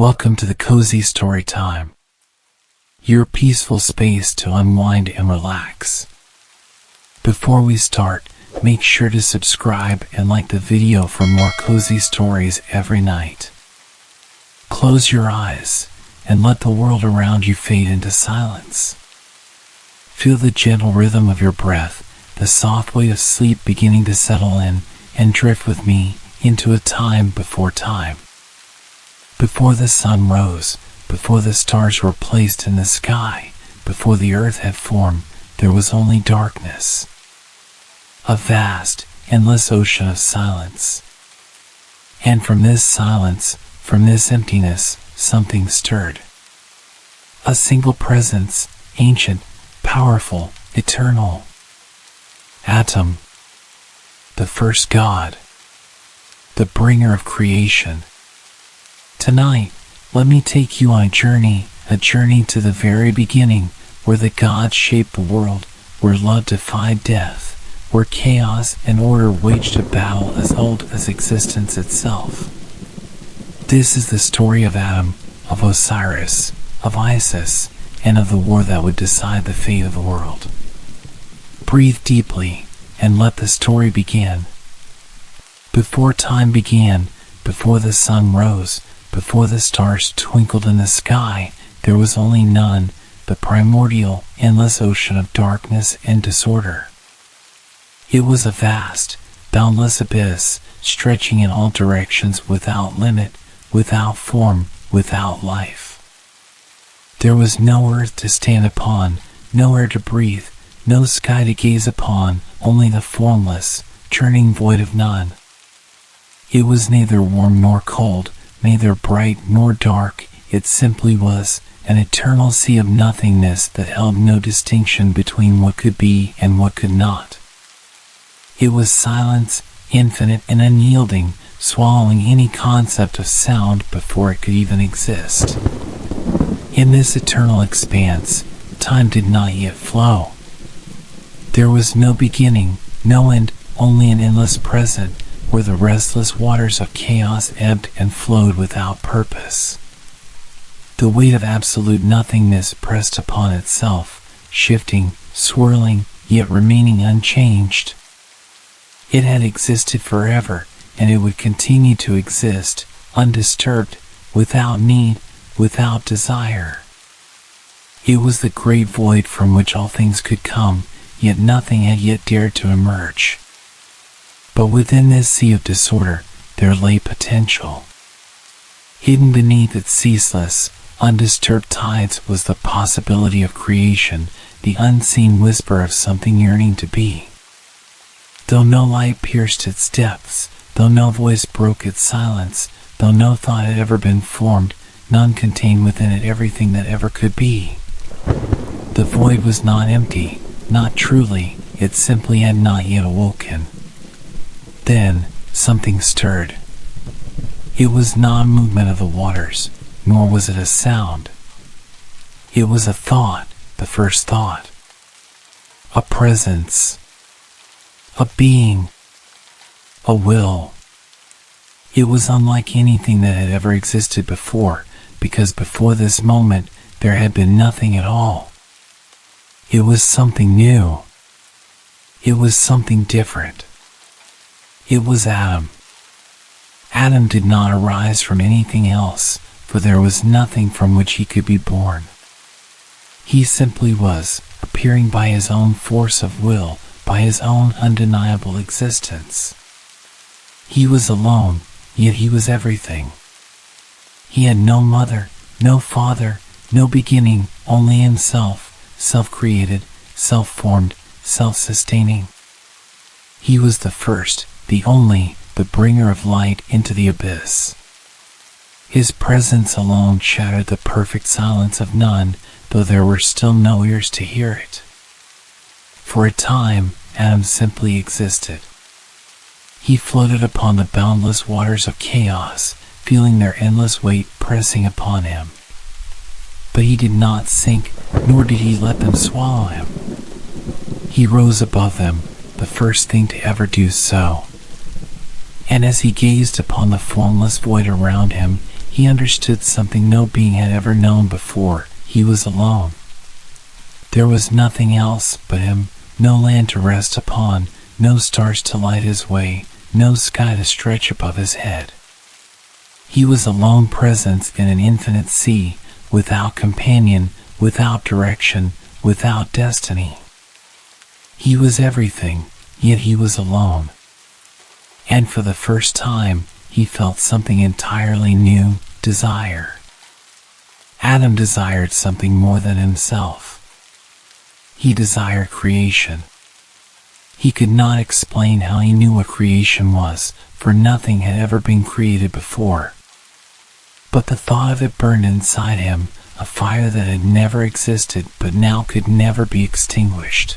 Welcome to the Cozy Storytime, your peaceful space to unwind and relax. Before we start, make sure to subscribe and like the video for more cozy stories every night. Close your eyes and let the world around you fade into silence. Feel the gentle rhythm of your breath, the soft weight of sleep beginning to settle in, and drift with me into a time before time. Before the sun rose, before the stars were placed in the sky, before the earth had formed, there was only darkness. A vast, endless ocean of silence. And from this silence, from this emptiness, something stirred. A single presence, ancient, powerful, eternal. Atom, the first God, the bringer of creation. Tonight, let me take you on a journey to the very beginning, where the gods shaped the world, where love defied death, where chaos and order waged a battle as old as existence itself. This is the story of Adam, of Osiris, of Isis, and of the war that would decide the fate of the world. Breathe deeply, and let the story begin. Before time began, before the sun rose, before the stars twinkled in the sky, there was only none, the primordial, endless ocean of darkness and disorder. It was a vast, boundless abyss, stretching in all directions without limit, without form, without life. There was no earth to stand upon, no air to breathe, no sky to gaze upon, only the formless, churning void of none. It was neither warm nor cold, neither bright nor dark, it simply was, an eternal sea of nothingness that held no distinction between what could be and what could not. It was silence, infinite and unyielding, swallowing any concept of sound before it could even exist. In this eternal expanse, time did not yet flow. There was no beginning, no end, only an endless present, where the restless waters of chaos ebbed and flowed without purpose. The weight of absolute nothingness pressed upon itself, shifting, swirling, yet remaining unchanged. It had existed forever, and it would continue to exist, undisturbed, without need, without desire. It was the great void from which all things could come, yet nothing had yet dared to emerge. But within this sea of disorder, there lay potential. Hidden beneath its ceaseless, undisturbed tides was the possibility of creation, the unseen whisper of something yearning to be. Though no light pierced its depths, though no voice broke its silence, though no thought had ever been formed, none contained within it everything that ever could be. The void was not empty, not truly, it simply had not yet awoken. Then, something stirred. It was not a movement of the waters, nor was it a sound. It was a thought, the first thought. A presence. A being. A will. It was unlike anything that had ever existed before, because before this moment, there had been nothing at all. It was something new. It was something different. It was Adam. Adam did not arise from anything else, for there was nothing from which he could be born. He simply was, appearing by his own force of will, by his own undeniable existence. He was alone, yet he was everything. He had no mother, no father, no beginning, only himself, self-created, self-formed, self-sustaining. He was the first, the only, the bringer of light into the abyss. His presence alone shattered the perfect silence of none, though there were still no ears to hear it. For a time, Adam simply existed. He floated upon the boundless waters of chaos, feeling their endless weight pressing upon him. But he did not sink, nor did he let them swallow him. He rose above them, the first thing to ever do so. And as he gazed upon the formless void around him, he understood something no being had ever known before. He was alone. There was nothing else but him, no land to rest upon, no stars to light his way, no sky to stretch above his head. He was a lone presence in an infinite sea, without companion, without direction, without destiny. He was everything, yet he was alone. And for the first time, he felt something entirely new, desire. Adam desired something more than himself. He desired creation. He could not explain how he knew what creation was, for nothing had ever been created before. But the thought of it burned inside him, a fire that had never existed but now could never be extinguished.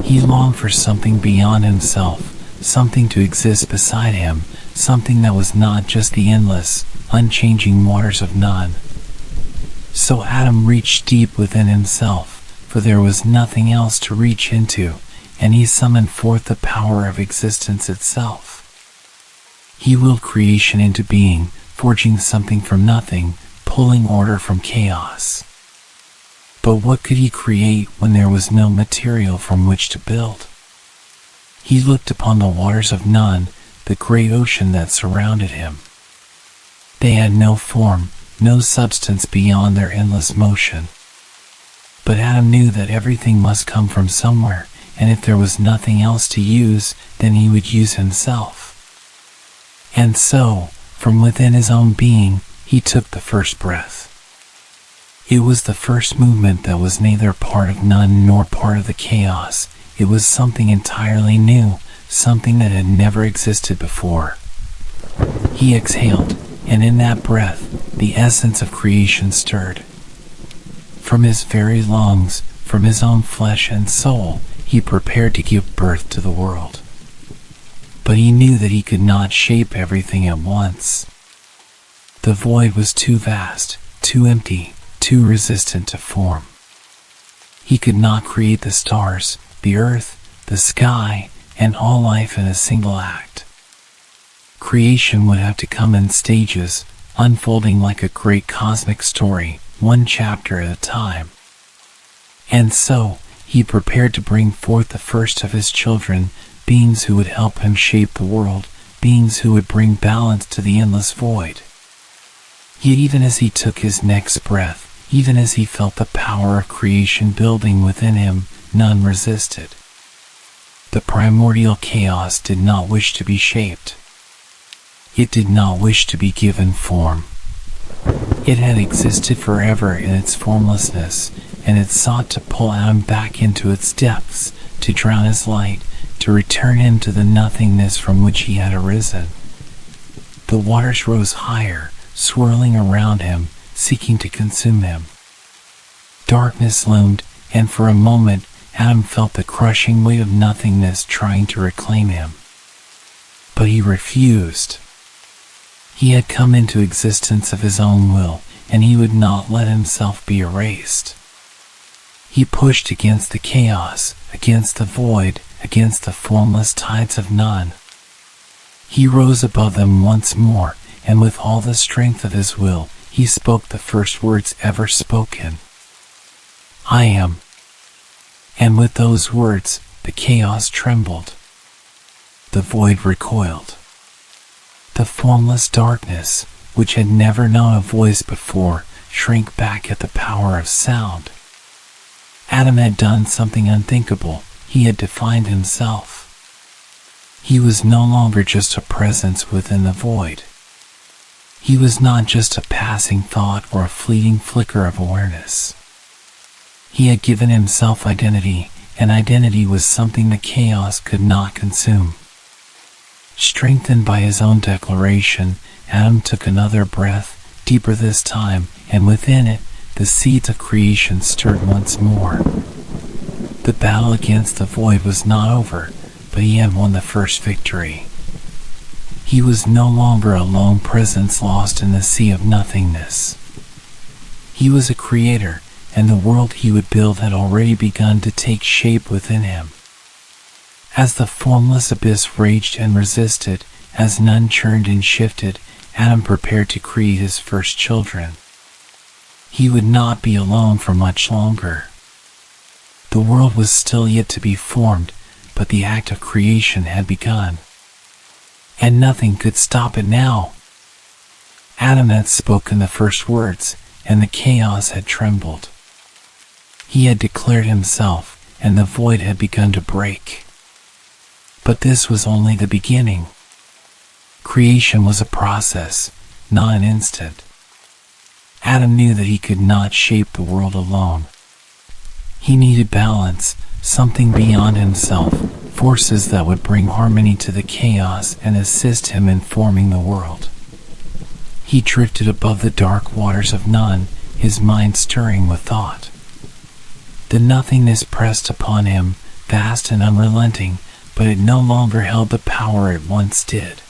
He longed for something beyond himself, something to exist beside him, something that was not just the endless, unchanging waters of none. So Adam reached deep within himself, for there was nothing else to reach into, and he summoned forth the power of existence itself. He willed creation into being, forging something from nothing, pulling order from chaos. But what could he create when there was no material from which to build? He looked upon the waters of none, the great ocean that surrounded him. They had no form, no substance beyond their endless motion. But Adam knew that everything must come from somewhere, and if there was nothing else to use, then he would use himself. And so, from within his own being, he took the first breath. It was the first movement that was neither part of none nor part of the chaos. It was something entirely new, something that had never existed before. He exhaled, and in that breath, the essence of creation stirred. From his very lungs, from his own flesh and soul, he prepared to give birth to the world. But he knew that he could not shape everything at once. The void was too vast, too empty, too resistant to form. He could not create the stars, the earth, the sky, and all life in a single act. Creation would have to come in stages, unfolding like a great cosmic story, one chapter at a time. And so, he prepared to bring forth the first of his children, beings who would help him shape the world, beings who would bring balance to the endless void. Yet even as he took his next breath, even as he felt the power of creation building within him, none resisted. The primordial chaos did not wish to be shaped. It did not wish to be given form. It had existed forever in its formlessness, and it sought to pull Adam back into its depths, to drown his light, to return him to the nothingness from which he had arisen. The waters rose higher, swirling around him, seeking to consume him. Darkness loomed, and for a moment, Adam felt the crushing weight of nothingness trying to reclaim him. But he refused. He had come into existence of his own will, and he would not let himself be erased. He pushed against the chaos, against the void, against the formless tides of none. He rose above them once more, and with all the strength of his will, he spoke the first words ever spoken. I am. And with those words, the chaos trembled. The void recoiled. The formless darkness, which had never known a voice before, shrank back at the power of sound. Adam had done something unthinkable. He had defined himself. He was no longer just a presence within the void. He was not just a passing thought or a fleeting flicker of awareness. He had given himself identity, and identity was something the chaos could not consume. Strengthened by his own declaration, Adam took another breath, deeper this time, and within it, the seeds of creation stirred once more. The battle against the void was not over, but he had won the first victory. He was no longer a lone presence lost in the sea of nothingness. He was a creator, and the world he would build had already begun to take shape within him. As the formless abyss raged and resisted, as none churned and shifted, Adam prepared to create his first children. He would not be alone for much longer. The world was still yet to be formed, but the act of creation had begun. And nothing could stop it now. Adam had spoken the first words, and the chaos had trembled. He had declared himself, and the void had begun to break. But this was only the beginning. Creation was a process, not an instant. Adam knew that he could not shape the world alone. He needed balance, something beyond himself, forces that would bring harmony to the chaos and assist him in forming the world. He drifted above the dark waters of none, his mind stirring with thought. The nothingness pressed upon him, vast and unrelenting, but it no longer held the power it once did.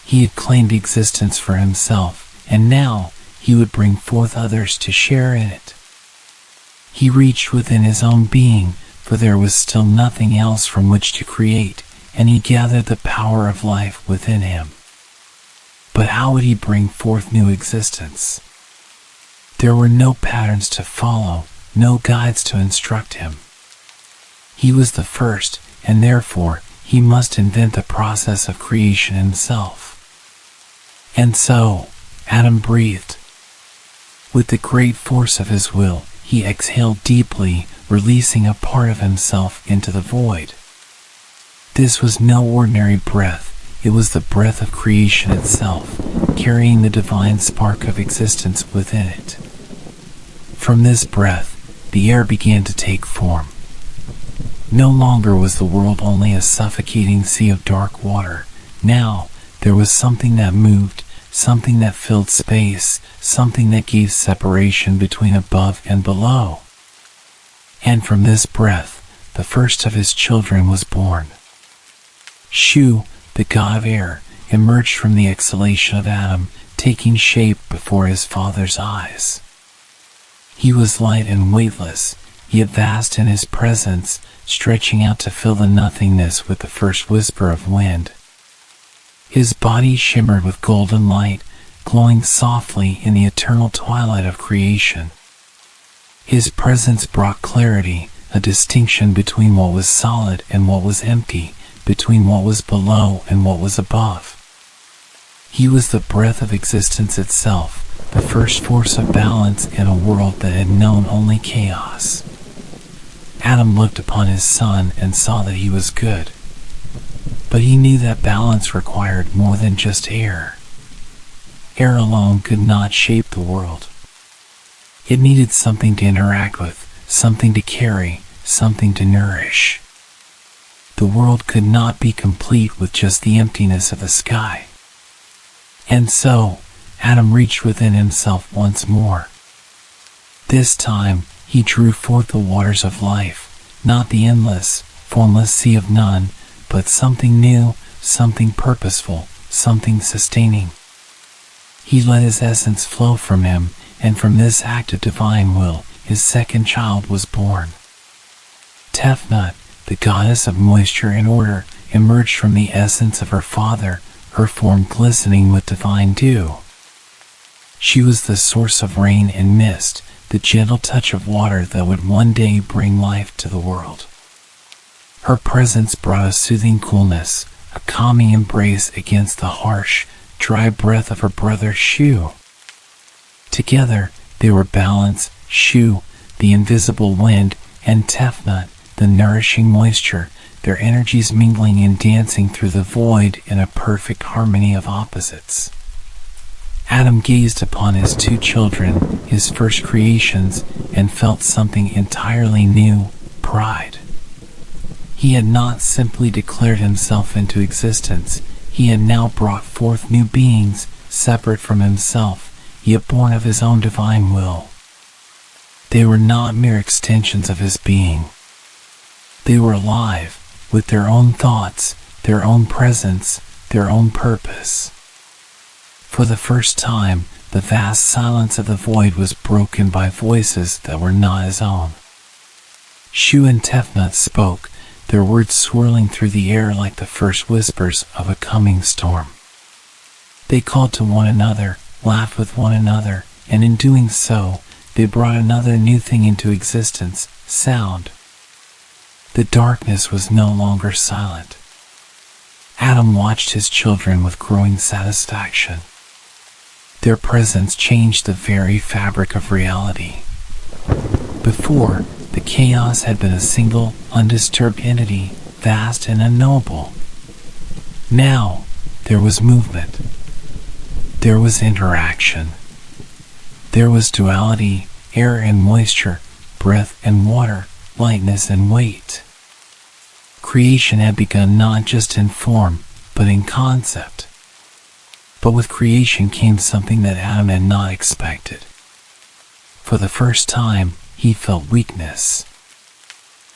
He had claimed existence for himself, and now he would bring forth others to share in it. He reached within his own being, for there was still nothing else from which to create, and he gathered the power of life within him. But how would he bring forth new existence? There were no patterns to follow, no guides to instruct him. He was the first, and therefore he must invent the process of creation himself. And so, Adam breathed. With the great force of his will, he exhaled deeply, releasing a part of himself into the void. This was no ordinary breath, it was the breath of creation itself, carrying the divine spark of existence within it. From this breath, the air began to take form. No longer was the world only a suffocating sea of dark water. Now, there was something that moved, something that filled space, something that gave separation between above and below. And from this breath, the first of his children was born. Shu, the god of air, emerged from the exhalation of Adam, taking shape before his father's eyes. He was light and weightless, yet vast in his presence, stretching out to fill the nothingness with the first whisper of wind. His body shimmered with golden light, glowing softly in the eternal twilight of creation. His presence brought clarity, a distinction between what was solid and what was empty, between what was below and what was above. He was the breath of existence itself, the first force of balance in a world that had known only chaos. Adam looked upon his son and saw that he was good. But he knew that balance required more than just air. Air alone could not shape the world. It needed something to interact with, something to carry, something to nourish. The world could not be complete with just the emptiness of the sky. And so, Adam reached within himself once more. This time, he drew forth the waters of life, not the endless, formless sea of none, but something new, something purposeful, something sustaining. He let his essence flow from him, and from this act of divine will, his second child was born. Tefnut, the goddess of moisture and order, emerged from the essence of her father, her form glistening with divine dew. She was the source of rain and mist, the gentle touch of water that would one day bring life to the world. Her presence brought a soothing coolness, a calming embrace against the harsh, dry breath of her brother Shu. Together, they were balance, Shu, the invisible wind, and Tefnut, the nourishing moisture, their energies mingling and dancing through the void in a perfect harmony of opposites. Adam gazed upon his two children, his first creations, and felt something entirely new, pride. He had not simply declared himself into existence, he had now brought forth new beings, separate from himself, yet born of his own divine will. They were not mere extensions of his being. They were alive, with their own thoughts, their own presence, their own purpose. For the first time, the vast silence of the void was broken by voices that were not his own. Shu and Tefnut spoke, their words swirling through the air like the first whispers of a coming storm. They called to one another, laughed with one another, and in doing so, they brought another new thing into existence, sound. The darkness was no longer silent. Adam watched his children with growing satisfaction. Their presence changed the very fabric of reality. Before, the chaos had been a single, undisturbed entity, vast and unknowable. Now, there was movement. There was interaction. There was duality, air and moisture, breath and water, lightness and weight. Creation had begun not just in form, but in concept. But with creation came something that Adam had not expected. For the first time, he felt weakness.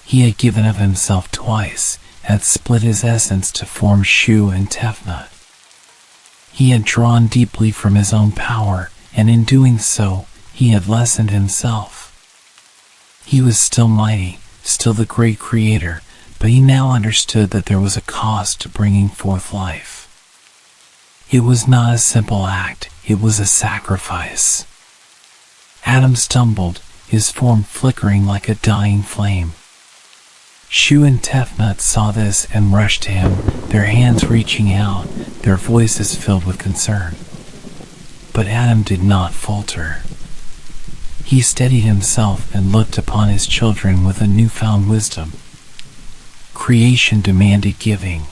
He had given of himself twice, had split his essence to form Shu and Tefnut. He had drawn deeply from his own power, and in doing so, he had lessened himself. He was still mighty, still the great creator, but he now understood that there was a cost to bringing forth life. It was not a simple act, it was a sacrifice. Adam stumbled, his form flickering like a dying flame. Shu and Tefnut saw this and rushed to him, their hands reaching out, their voices filled with concern. But Adam did not falter. He steadied himself and looked upon his children with a newfound wisdom. Creation demanded giving.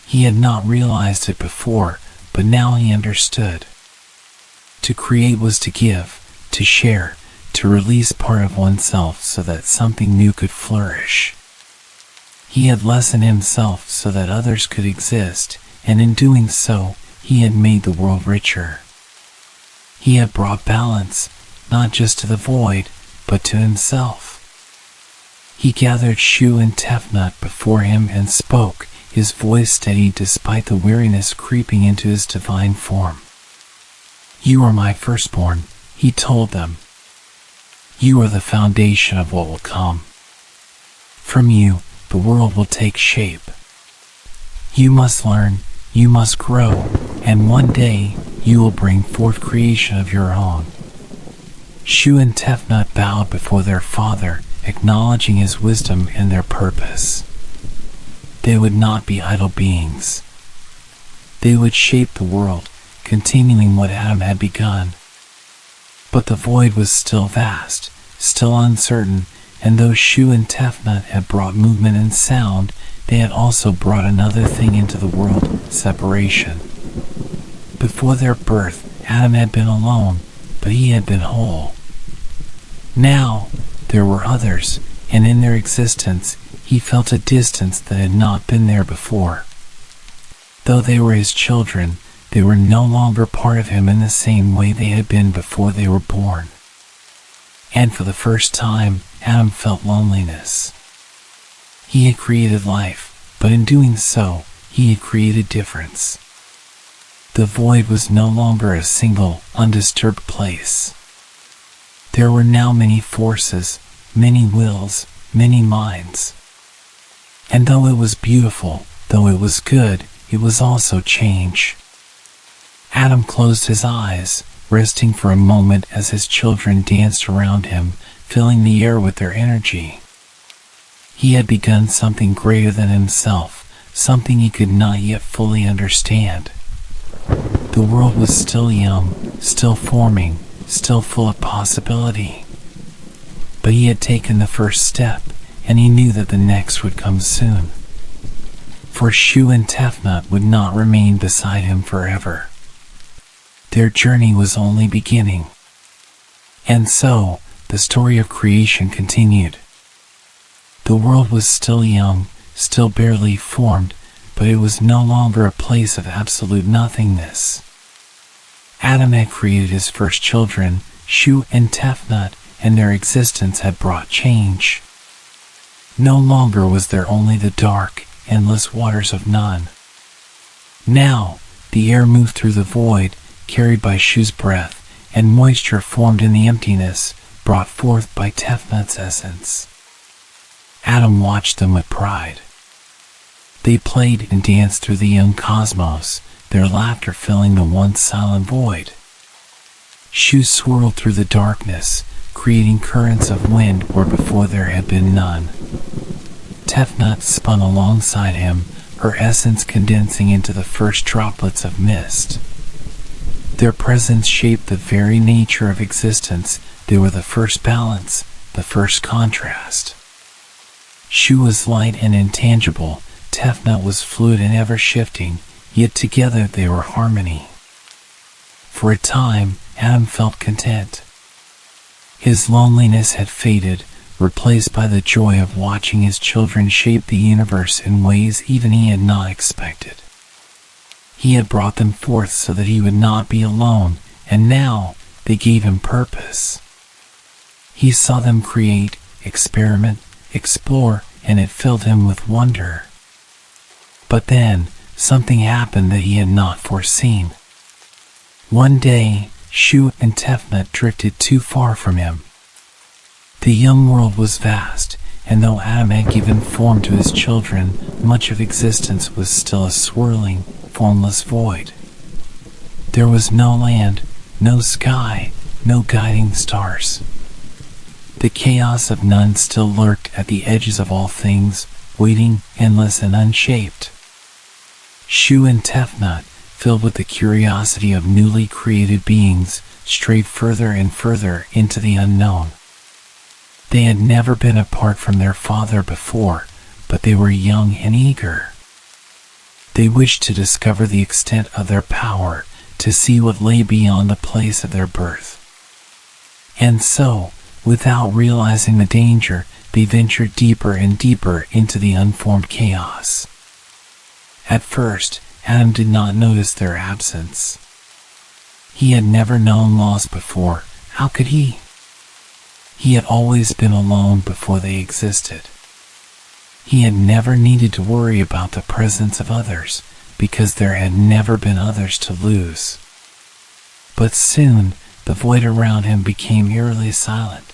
He had not realized it before, but now he understood. To create was to give, to share, to release part of oneself so that something new could flourish. He had lessened himself so that others could exist, and in doing so, he had made the world richer. He had brought balance, not just to the void, but to himself. He gathered Shu and Tefnut before him and spoke, his voice steady despite the weariness creeping into his divine form. "You are my firstborn," he told them. "You are the foundation of what will come. From you, the world will take shape. You must learn, you must grow, and one day, you will bring forth creation of your own." Shu and Tefnut bowed before their father, acknowledging his wisdom and their purpose. They would not be idle beings. They would shape the world, continuing what Adam had begun. But the void was still vast, still uncertain, and though Shu and Tefnut had brought movement and sound, they had also brought another thing into the world, separation. Before their birth, Adam had been alone, but he had been whole. Now, there were others, and in their existence, he felt a distance that had not been there before. Though they were his children, they were no longer part of him in the same way they had been before they were born. And for the first time, Adam felt loneliness. He had created life, but in doing so, he had created difference. The void was no longer a single, undisturbed place. There were now many forces, many wills, many minds. And though it was beautiful, though it was good, it was also change. Adam closed his eyes, resting for a moment as his children danced around him, filling the air with their energy. He had begun something greater than himself, something he could not yet fully understand. The world was still young, still forming, still full of possibility. But he had taken the first step, and he knew that the next would come soon. For Shu and Tefnut would not remain beside him forever. Their journey was only beginning. And so, the story of creation continued. The world was still young, still barely formed, but it was no longer a place of absolute nothingness. Adam had created his first children, Shu and Tefnut, and their existence had brought change. No longer was there only the dark, endless waters of none. Now, the air moved through the void, carried by Shu's breath, and moisture formed in the emptiness, brought forth by Tefnut's essence. Adam watched them with pride. They played and danced through the young cosmos, their laughter filling the once silent void. Shoes swirled through the darkness, creating currents of wind where before there had been none. Tefnut spun alongside him, her essence condensing into the first droplets of mist. Their presence shaped the very nature of existence. They were the first balance, the first contrast. Shu was light and intangible, Tefnut was fluid and ever-shifting, yet together they were harmony. For a time, Adam felt content. His loneliness had faded, replaced by the joy of watching his children shape the universe in ways even he had not expected. He had brought them forth so that he would not be alone, and now they gave him purpose. He saw them create, experiment, explore, and it filled him with wonder. But then, something happened that he had not foreseen. One day, Shu and Tefnut drifted too far from him. The young world was vast, and though Adam had given form to his children, much of existence was still a swirling, formless void. There was no land, no sky, no guiding stars. The chaos of none still lurked at the edges of all things, waiting, endless and unshaped. Shu and Tefnut, filled with the curiosity of newly created beings, strayed further and further into the unknown. They had never been apart from their father before, but they were young and eager. They wished to discover the extent of their power, to see what lay beyond the place of their birth. And so, without realizing the danger, they ventured deeper and deeper into the unformed chaos. At first, Adam did not notice their absence. He had never known loss before. How could he? He had always been alone before they existed. He had never needed to worry about the presence of others, because there had never been others to lose. But soon, the void around him became eerily silent.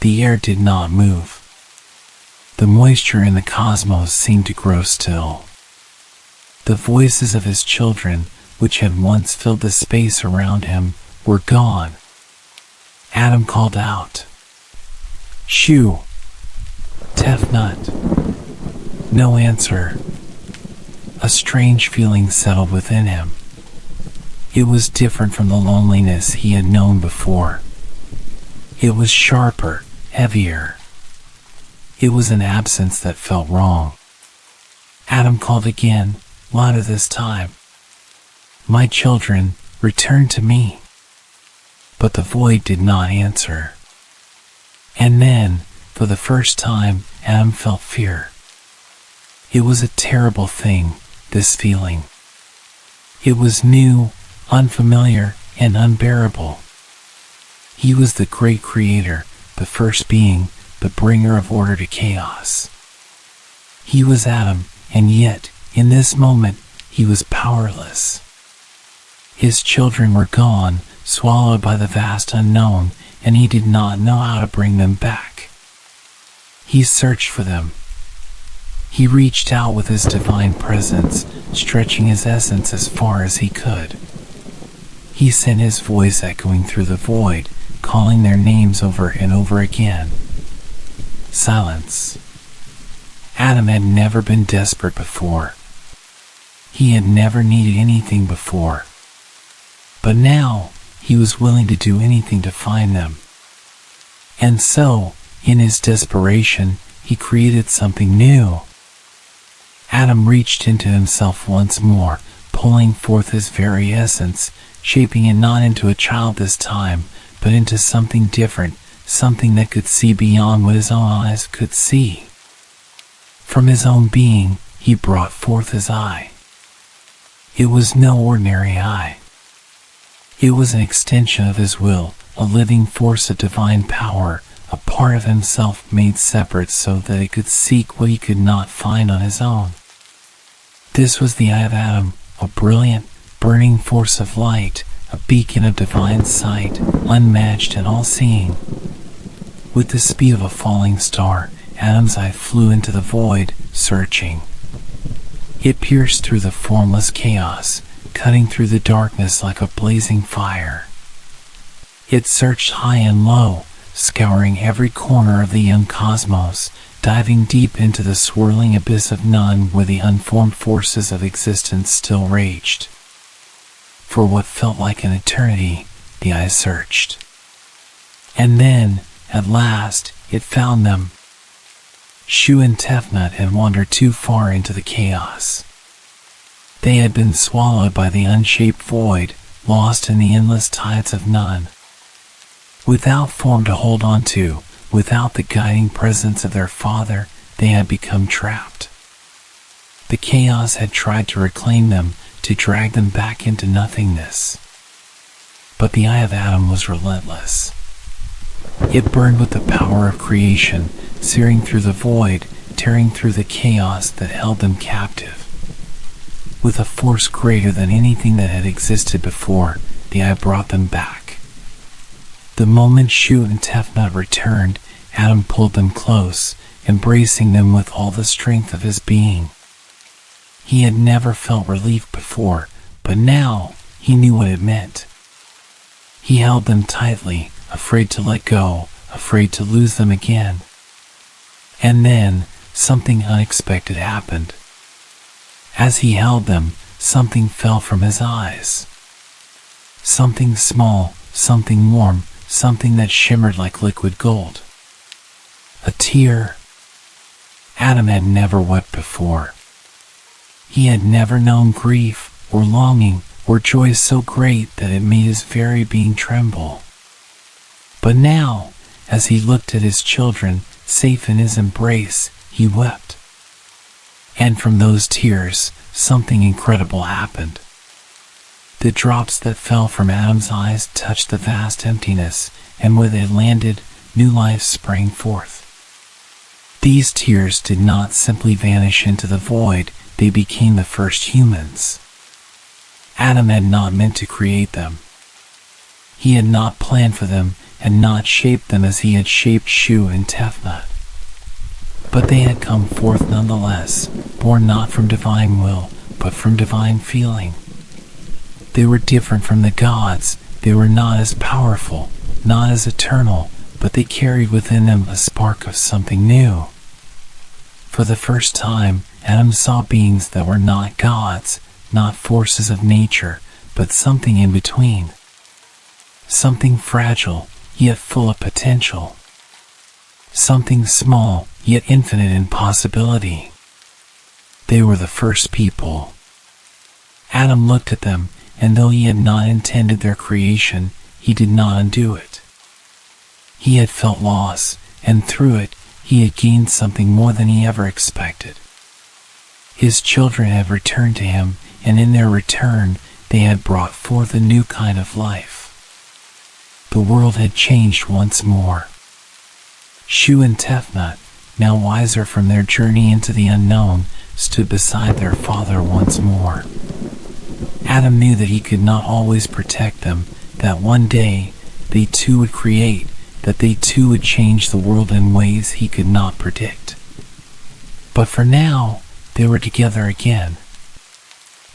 The air did not move. The moisture in the cosmos seemed to grow still. The voices of his children, which had once filled the space around him, were gone. Adam called out, "Shu! Tefnut!" No answer. A strange feeling settled within him. It was different from the loneliness he had known before. It was sharper, heavier. It was an absence that felt wrong. Adam called again, louder this time. "My children, return to me." But the void did not answer. And then, for the first time, Adam felt fear. It was a terrible thing, this feeling. It was new, unfamiliar, and unbearable. He was the great creator, the first being, the bringer of order to chaos. He was Adam, and yet, in this moment, he was powerless. His children were gone, swallowed by the vast unknown, and he did not know how to bring them back. He searched for them. He reached out with his divine presence, stretching his essence as far as he could. He sent his voice echoing through the void, calling their names over and over again. Silence. Adam had never been desperate before. He had never needed anything before. But now, he was willing to do anything to find them. And so, in his desperation, he created something new. Adam reached into himself once more, pulling forth his very essence, shaping it not into a child this time, but into something different, something that could see beyond what his own eyes could see. From his own being, he brought forth his eye. It was no ordinary eye. It was an extension of his will, a living force of divine power, a part of himself made separate so that it could seek what he could not find on his own. This was the eye of Adam, a brilliant, burning force of light, a beacon of divine sight, unmatched and all-seeing. With the speed of a falling star, Adam's eye flew into the void, searching. It pierced through the formless chaos, cutting through the darkness like a blazing fire. It searched high and low, scouring every corner of the young cosmos, diving deep into the swirling abyss of none where the unformed forces of existence still raged. For what felt like an eternity, the eye searched. And then, at last, it found them. Shu and Tefnut had wandered too far into the chaos. They had been swallowed by the unshaped void, lost in the endless tides of none. Without form to hold on to, without the guiding presence of their father, they had become trapped. The chaos had tried to reclaim them, to drag them back into nothingness. But the eye of Adam was relentless. It burned with the power of creation, searing through the void, tearing through the chaos that held them captive. With a force greater than anything that had existed before, the eye brought them back. The moment Shu and Tefnut returned, Adam pulled them close, embracing them with all the strength of his being. He had never felt relief before, but now he knew what it meant. He held them tightly, afraid to let go, afraid to lose them again. And then, something unexpected happened. As he held them, something fell from his eyes. Something small, something warm, something that shimmered like liquid gold. A tear. Adam had never wept before. He had never known grief, or longing, or joy so great that it made his very being tremble. But now, as he looked at his children, safe in his embrace, he wept. And from those tears, something incredible happened. The drops that fell from Adam's eyes touched the vast emptiness, and when they landed, new life sprang forth. These tears did not simply vanish into the void, they became the first humans. Adam had not meant to create them. He had not planned for them, and not shaped them as he had shaped Shu and Tefnut. But they had come forth nonetheless, born not from divine will, but from divine feeling. They were different from the gods, they were not as powerful, not as eternal, but they carried within them a spark of something new. For the first time, Adam saw beings that were not gods, not forces of nature, but something in between. Something fragile, yet full of potential. Something small, yet infinite in possibility. They were the first people. Adam looked at them, and though he had not intended their creation, he did not undo it. He had felt loss, and through it, he had gained something more than he ever expected. His children had returned to him, and in their return, they had brought forth a new kind of life. The world had changed once more. Shu and Tefnut, now wiser from their journey into the unknown, stood beside their father once more. Adam knew that he could not always protect them, that one day they too would create, that they too would change the world in ways he could not predict. But for now, they were together again.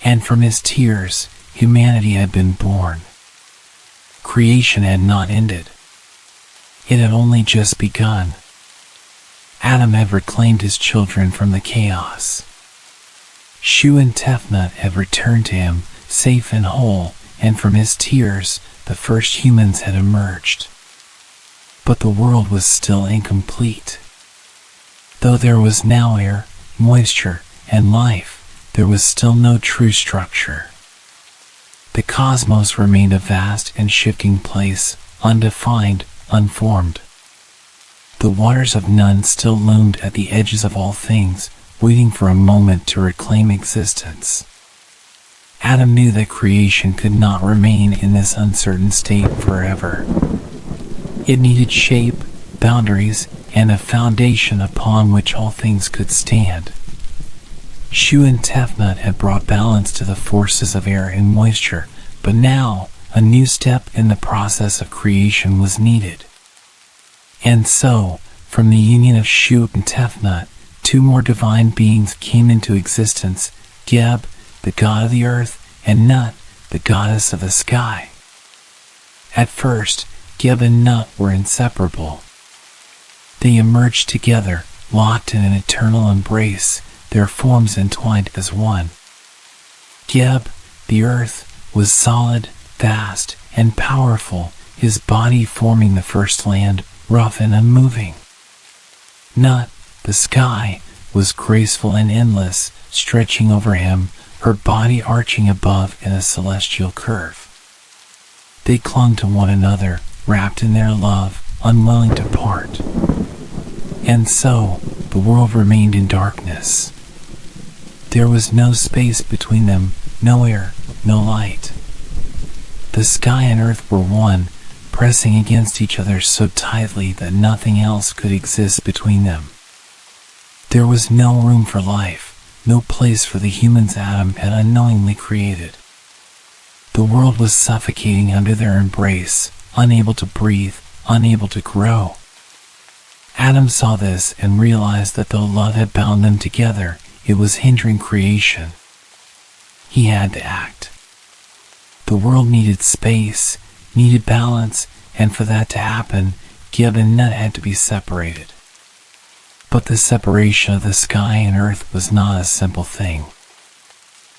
And from his tears, humanity had been born. Creation had not ended. It had only just begun. Adam had reclaimed his children from the chaos. Shu and Tefnut had returned to him, safe and whole, and from his tears, the first humans had emerged. But the world was still incomplete. Though there was now air, moisture, and life, there was still no true structure. The cosmos remained a vast and shifting place, undefined, unformed. The waters of none still loomed at the edges of all things, waiting for a moment to reclaim existence. Adam knew that creation could not remain in this uncertain state forever. It needed shape, boundaries, and a foundation upon which all things could stand. Shu and Tefnut had brought balance to the forces of air and moisture, but now a new step in the process of creation was needed. And so, from the union of Shu and Tefnut, two more divine beings came into existence, Geb, the god of the earth, and Nut, the goddess of the sky. At first, Geb and Nut were inseparable. They emerged together, locked in an eternal embrace, their forms entwined as one. Geb, the earth, was solid, vast, and powerful, his body forming the first land, rough and unmoving. Nut, the sky, was graceful and endless, stretching over him, her body arching above in a celestial curve. They clung to one another, wrapped in their love, unwilling to part. And so, the world remained in darkness. There was no space between them, no air, no light. The sky and earth were one, pressing against each other so tightly that nothing else could exist between them. There was no room for life, no place for the humans Adam had unknowingly created. The world was suffocating under their embrace, unable to breathe, unable to grow. Adam saw this and realized that though love had bound them together, it was hindering creation. He had to act. The world needed space, needed balance, and for that to happen, Geb and Nut had to be separated. But the separation of the sky and earth was not a simple thing.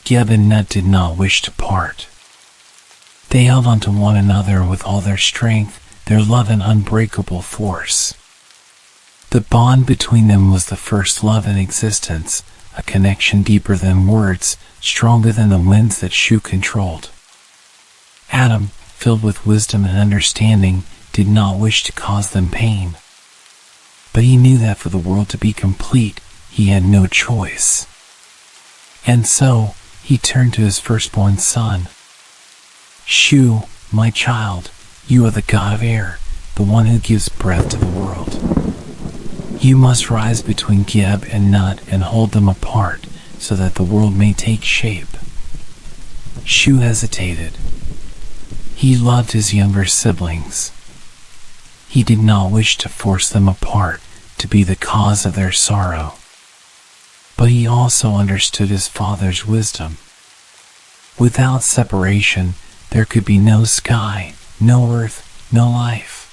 Geb and Nut did not wish to part. They held on to one another with all their strength, their love and unbreakable force. The bond between them was the first love in existence, a connection deeper than words, stronger than the winds that Shu controlled. Adam, filled with wisdom and understanding, did not wish to cause them pain. But he knew that for the world to be complete, he had no choice. And so, he turned to his firstborn son. Shu, my child, you are the god of air, the one who gives breath to the world. You must rise between Geb and Nut and hold them apart so that the world may take shape. Shu hesitated. He loved his younger siblings. He did not wish to force them apart, to be the cause of their sorrow. But he also understood his father's wisdom. Without separation, there could be no sky, no earth, no life.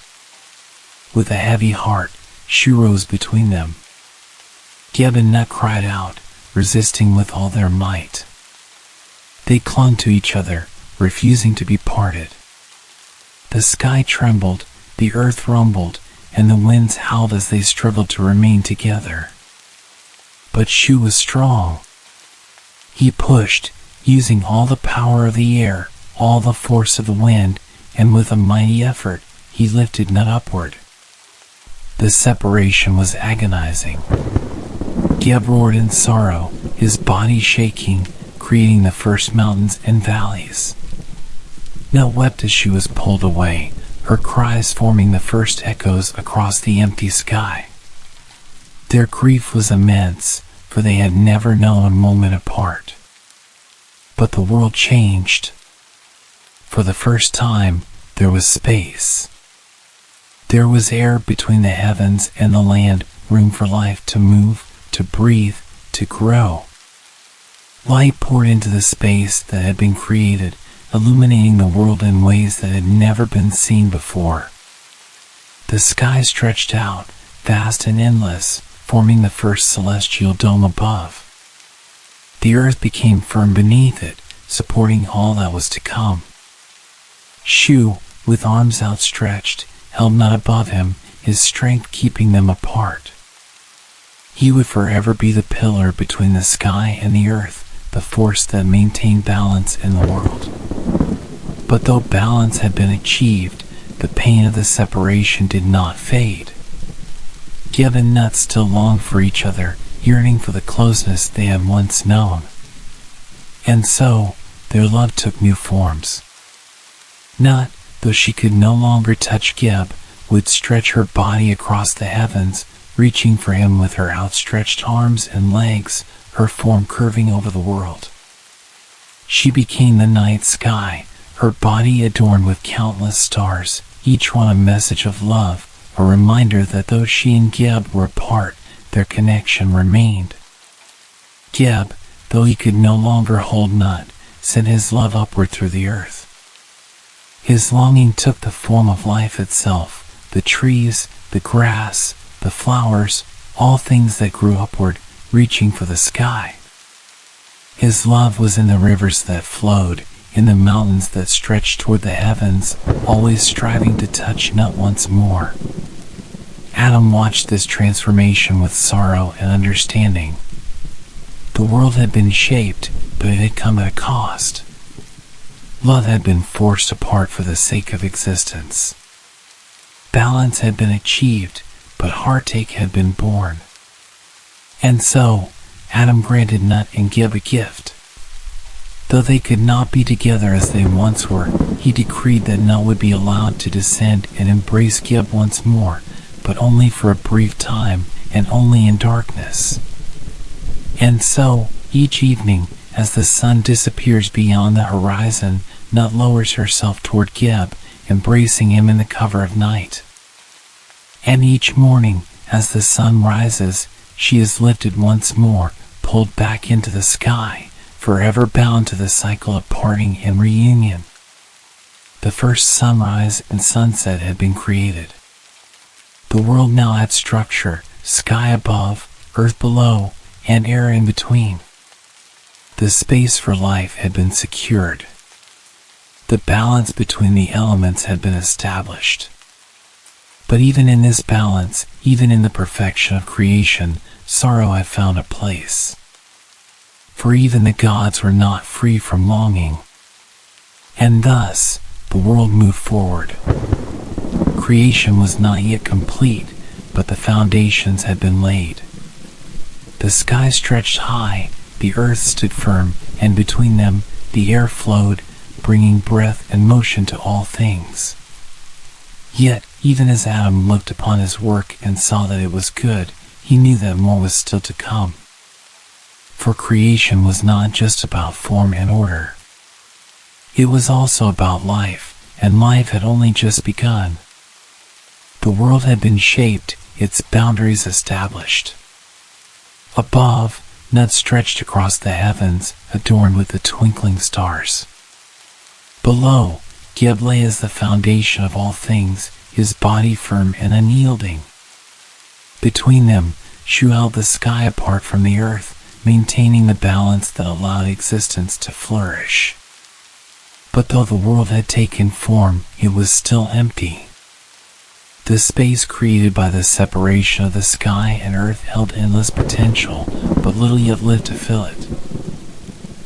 With a heavy heart, Shu rose between them. Geb and Nut cried out, resisting with all their might. They clung to each other, refusing to be parted. The sky trembled, the earth rumbled, and the winds howled as they struggled to remain together. But Shu was strong. He pushed, using all the power of the air, all the force of the wind, and with a mighty effort, he lifted Nut upward. The separation was agonizing. Geb roared in sorrow, his body shaking, creating the first mountains and valleys. Nut wept as she was pulled away, her cries forming the first echoes across the empty sky. Their grief was immense, for they had never known a moment apart. But the world changed. For the first time, there was space. There was air between the heavens and the land, room for life to move, to breathe, to grow. Light poured into the space that had been created, illuminating the world in ways that had never been seen before. The sky stretched out, vast and endless, forming the first celestial dome above. The earth became firm beneath it, supporting all that was to come. Shu, with arms outstretched, held Nut above him, his strength keeping them apart. He would forever be the pillar between the sky and the earth, the force that maintained balance in the world. But though balance had been achieved, the pain of the separation did not fade. Geb and Nut still longed for each other, yearning for the closeness they had once known. And so, their love took new forms. Nut, though she could no longer touch Geb, would stretch her body across the heavens, reaching for him with her outstretched arms and legs, her form curving over the world. She became the night sky, her body adorned with countless stars, each one a message of love, a reminder that though she and Geb were apart, their connection remained. Geb, though he could no longer hold Nut, sent his love upward through the earth. His longing took the form of life itself, the trees, the grass, the flowers, all things that grew upward, reaching for the sky. His love was in the rivers that flowed, in the mountains that stretched toward the heavens, always striving to touch Nut once more. Adam watched this transformation with sorrow and understanding. The world had been shaped, but it had come at a cost. Love had been forced apart for the sake of existence. Balance had been achieved, but heartache had been born. And so, Adam granted Nut and Gib a gift. Though they could not be together as they once were, he decreed that Nut would be allowed to descend and embrace Gib once more, but only for a brief time, and only in darkness. And so, each evening, as the sun disappears beyond the horizon, Nut lowers herself toward Gib, embracing him in the cover of night. And each morning, as the sun rises, she is lifted once more, pulled back into the sky, forever bound to the cycle of parting and reunion. The first sunrise and sunset had been created. The world now had structure, sky above, earth below, and air in between. The space for life had been secured. The balance between the elements had been established. But even in this balance, even in the perfection of creation, sorrow had found a place. For even the gods were not free from longing. And thus, the world moved forward. Creation was not yet complete, but the foundations had been laid. The sky stretched high, the earth stood firm, and between them, the air flowed, bringing breath and motion to all things. Yet, even as Adam looked upon his work and saw that it was good, he knew that more was still to come. For creation was not just about form and order. It was also about life, and life had only just begun. The world had been shaped, its boundaries established. Above, Nut stretched across the heavens, adorned with the twinkling stars. Below, Gib lay as the foundation of all things, his body firm and unyielding. Between them, Shu held the sky apart from the earth, maintaining the balance that allowed existence to flourish. But though the world had taken form, it was still empty. The space created by the separation of the sky and earth held endless potential, but little yet lived to fill it.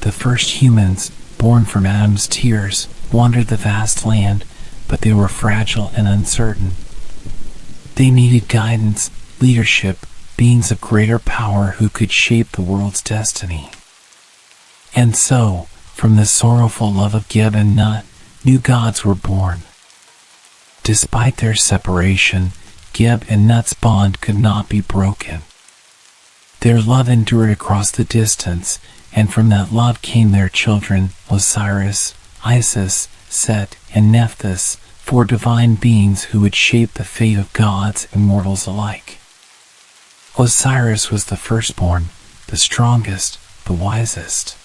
The first humans, born from Adam's tears, wandered the vast land, but they were fragile and uncertain. They needed guidance, leadership, beings of greater power who could shape the world's destiny. And so, from the sorrowful love of Gib and Nut, new gods were born. Despite their separation, Gib and Nut's bond could not be broken. Their love endured across the distance, and from that love came their children, Osiris, Isis, Set, and Nephthys, four divine beings who would shape the fate of gods and mortals alike. Osiris was the firstborn, the strongest, the wisest.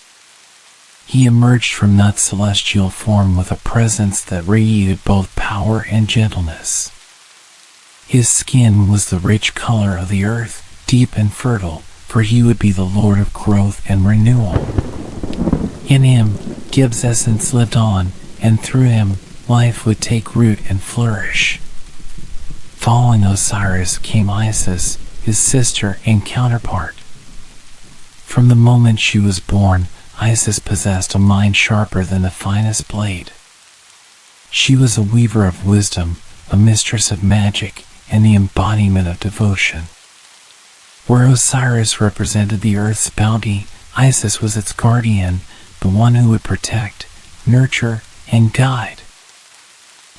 He emerged from Nut's celestial form with a presence that radiated both power and gentleness. His skin was the rich color of the earth, deep and fertile, for he would be the Lord of growth and renewal. In him, Gib's essence lived on, and through him, life would take root and flourish. Following Osiris came Isis, his sister and counterpart. From the moment she was born, Isis possessed a mind sharper than the finest blade. She was a weaver of wisdom, a mistress of magic, and the embodiment of devotion. Where Osiris represented the earth's bounty, Isis was its guardian, the one who would protect, nurture, and guide.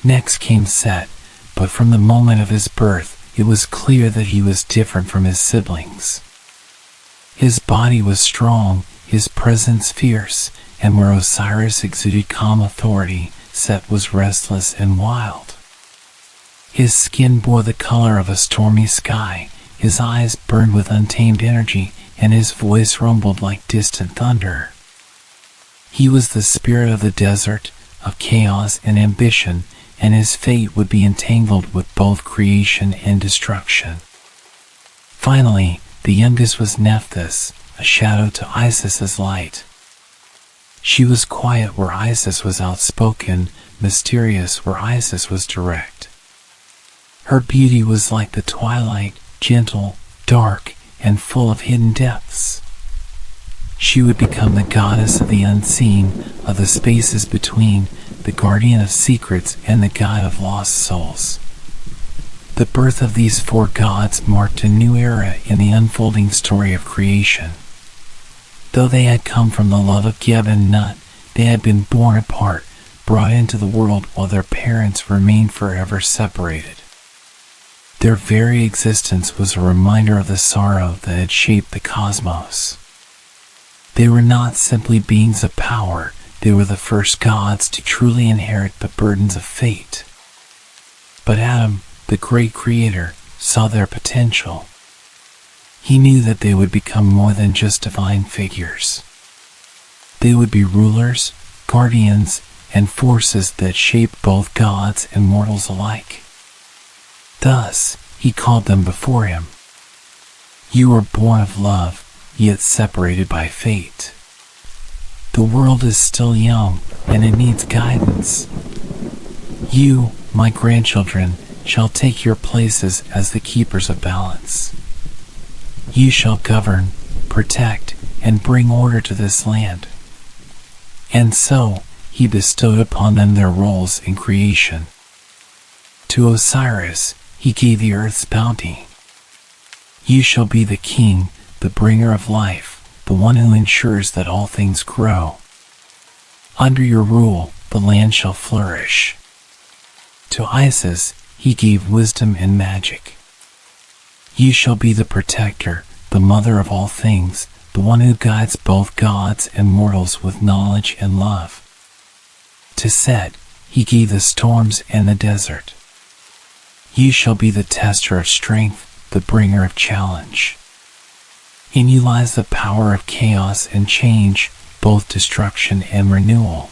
Next came Set, but from the moment of his birth, it was clear that he was different from his siblings. His body was strong, his presence fierce, and where Osiris exuded calm authority, Set was restless and wild. His skin bore the color of a stormy sky, his eyes burned with untamed energy, and his voice rumbled like distant thunder. He was the spirit of the desert, of chaos and ambition, and his fate would be entangled with both creation and destruction. Finally, the youngest was Nephthys, a shadow to Isis's light. She was quiet where Isis was outspoken, mysterious where Isis was direct. Her beauty was like the twilight, gentle, dark, and full of hidden depths. She would become the goddess of the unseen, of the spaces between, the guardian of secrets and the guide of lost souls. The birth of these four gods marked a new era in the unfolding story of creation. Though they had come from the love of Geb and Nut, they had been born apart, brought into the world while their parents remained forever separated. Their very existence was a reminder of the sorrow that had shaped the cosmos. They were not simply beings of power, they were the first gods to truly inherit the burdens of fate. But Adam, the great creator, saw their potential. He knew that they would become more than just divine figures. They would be rulers, guardians, and forces that shaped both gods and mortals alike. Thus, he called them before him. You were born of love, yet separated by fate. The world is still young, and it needs guidance. You, my grandchildren, shall take your places as the keepers of balance. You shall govern, protect, and bring order to this land. And so, he bestowed upon them their roles in creation. To Osiris, he gave the earth's bounty. You shall be the king, the bringer of life, the one who ensures that all things grow. Under your rule, the land shall flourish. To Isis, he gave wisdom and magic. You shall be the protector, the mother of all things, the one who guides both gods and mortals with knowledge and love. To Set, he gave the storms and the desert. You shall be the tester of strength, the bringer of challenge. In you lies the power of chaos and change, both destruction and renewal.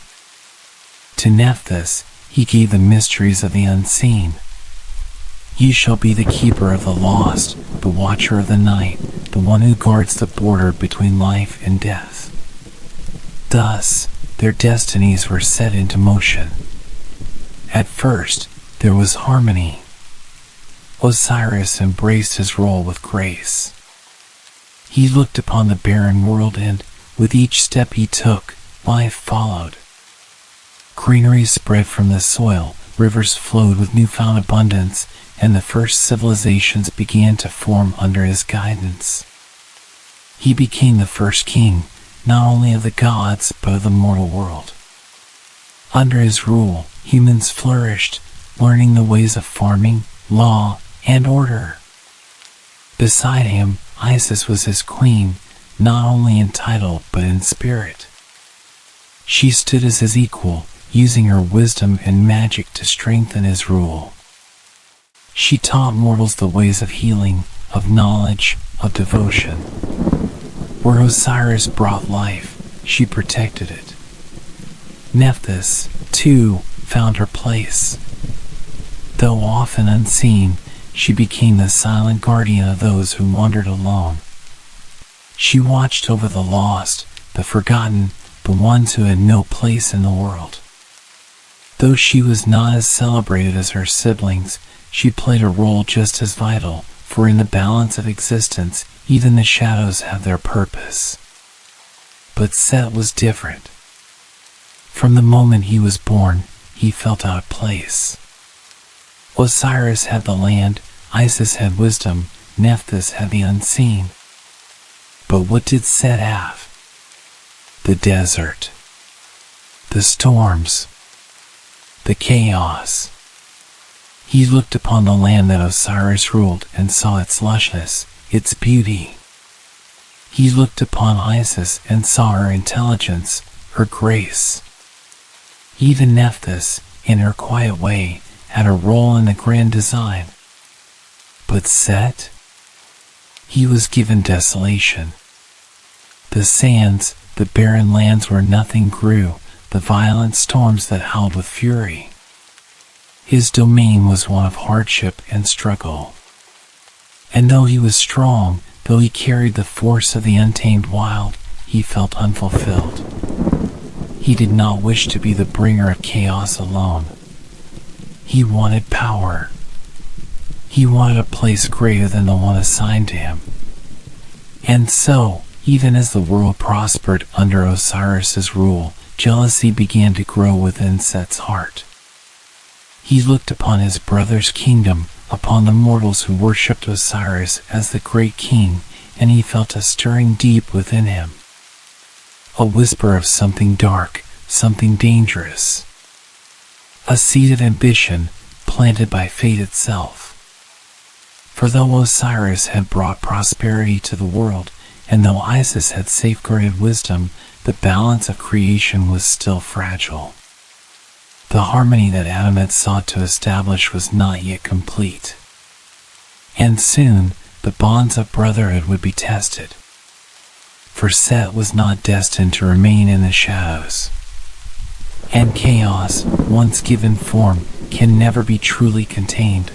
To Nephthys, he gave the mysteries of the unseen. You shall be the keeper of the lost, the watcher of the night, the one who guards the border between life and death. Thus, their destinies were set into motion. At first, there was harmony. Osiris embraced his role with grace. He looked upon the barren world and, with each step he took, life followed. Greenery spread from the soil, rivers flowed with newfound abundance, and the first civilizations began to form under his guidance. He became the first king, not only of the gods, but of the mortal world. Under his rule, humans flourished, learning the ways of farming, law, and order. Beside him, Isis was his queen, not only in title but in spirit. She stood as his equal, using her wisdom and magic to strengthen his rule. She taught mortals the ways of healing, of knowledge, of devotion. Where Osiris brought life, she protected it. Nephthys, too, found her place. Though often unseen, she became the silent guardian of those who wandered alone. She watched over the lost, the forgotten, the ones who had no place in the world. Though she was not as celebrated as her siblings, she played a role just as vital, for in the balance of existence, even the shadows have their purpose. But Set was different. From the moment he was born, he felt out of place. Osiris had the land, Isis had wisdom, Nephthys had the unseen. But what did Set have? The desert, the storms, the chaos. He looked upon the land that Osiris ruled and saw its lushness, its beauty. He looked upon Isis and saw her intelligence, her grace. Even Nephthys, in her quiet way, had a role in the grand design. But Set? He was given desolation. The sands, the barren lands where nothing grew, the violent storms that howled with fury. His domain was one of hardship and struggle. And though he was strong, though he carried the force of the untamed wild, he felt unfulfilled. He did not wish to be the bringer of chaos alone. He wanted power. He wanted a place greater than the one assigned to him. And so, even as the world prospered under Osiris's rule, jealousy began to grow within Set's heart. He looked upon his brother's kingdom, upon the mortals who worshipped Osiris as the great king, and he felt a stirring deep within him. A whisper of something dark, something dangerous. A seed of ambition, planted by fate itself. For though Osiris had brought prosperity to the world, and though Isis had safeguarded wisdom, the balance of creation was still fragile. The harmony that Adam had sought to establish was not yet complete. And soon, the bonds of brotherhood would be tested. For Set was not destined to remain in the shadows. And chaos, once given form, can never be truly contained.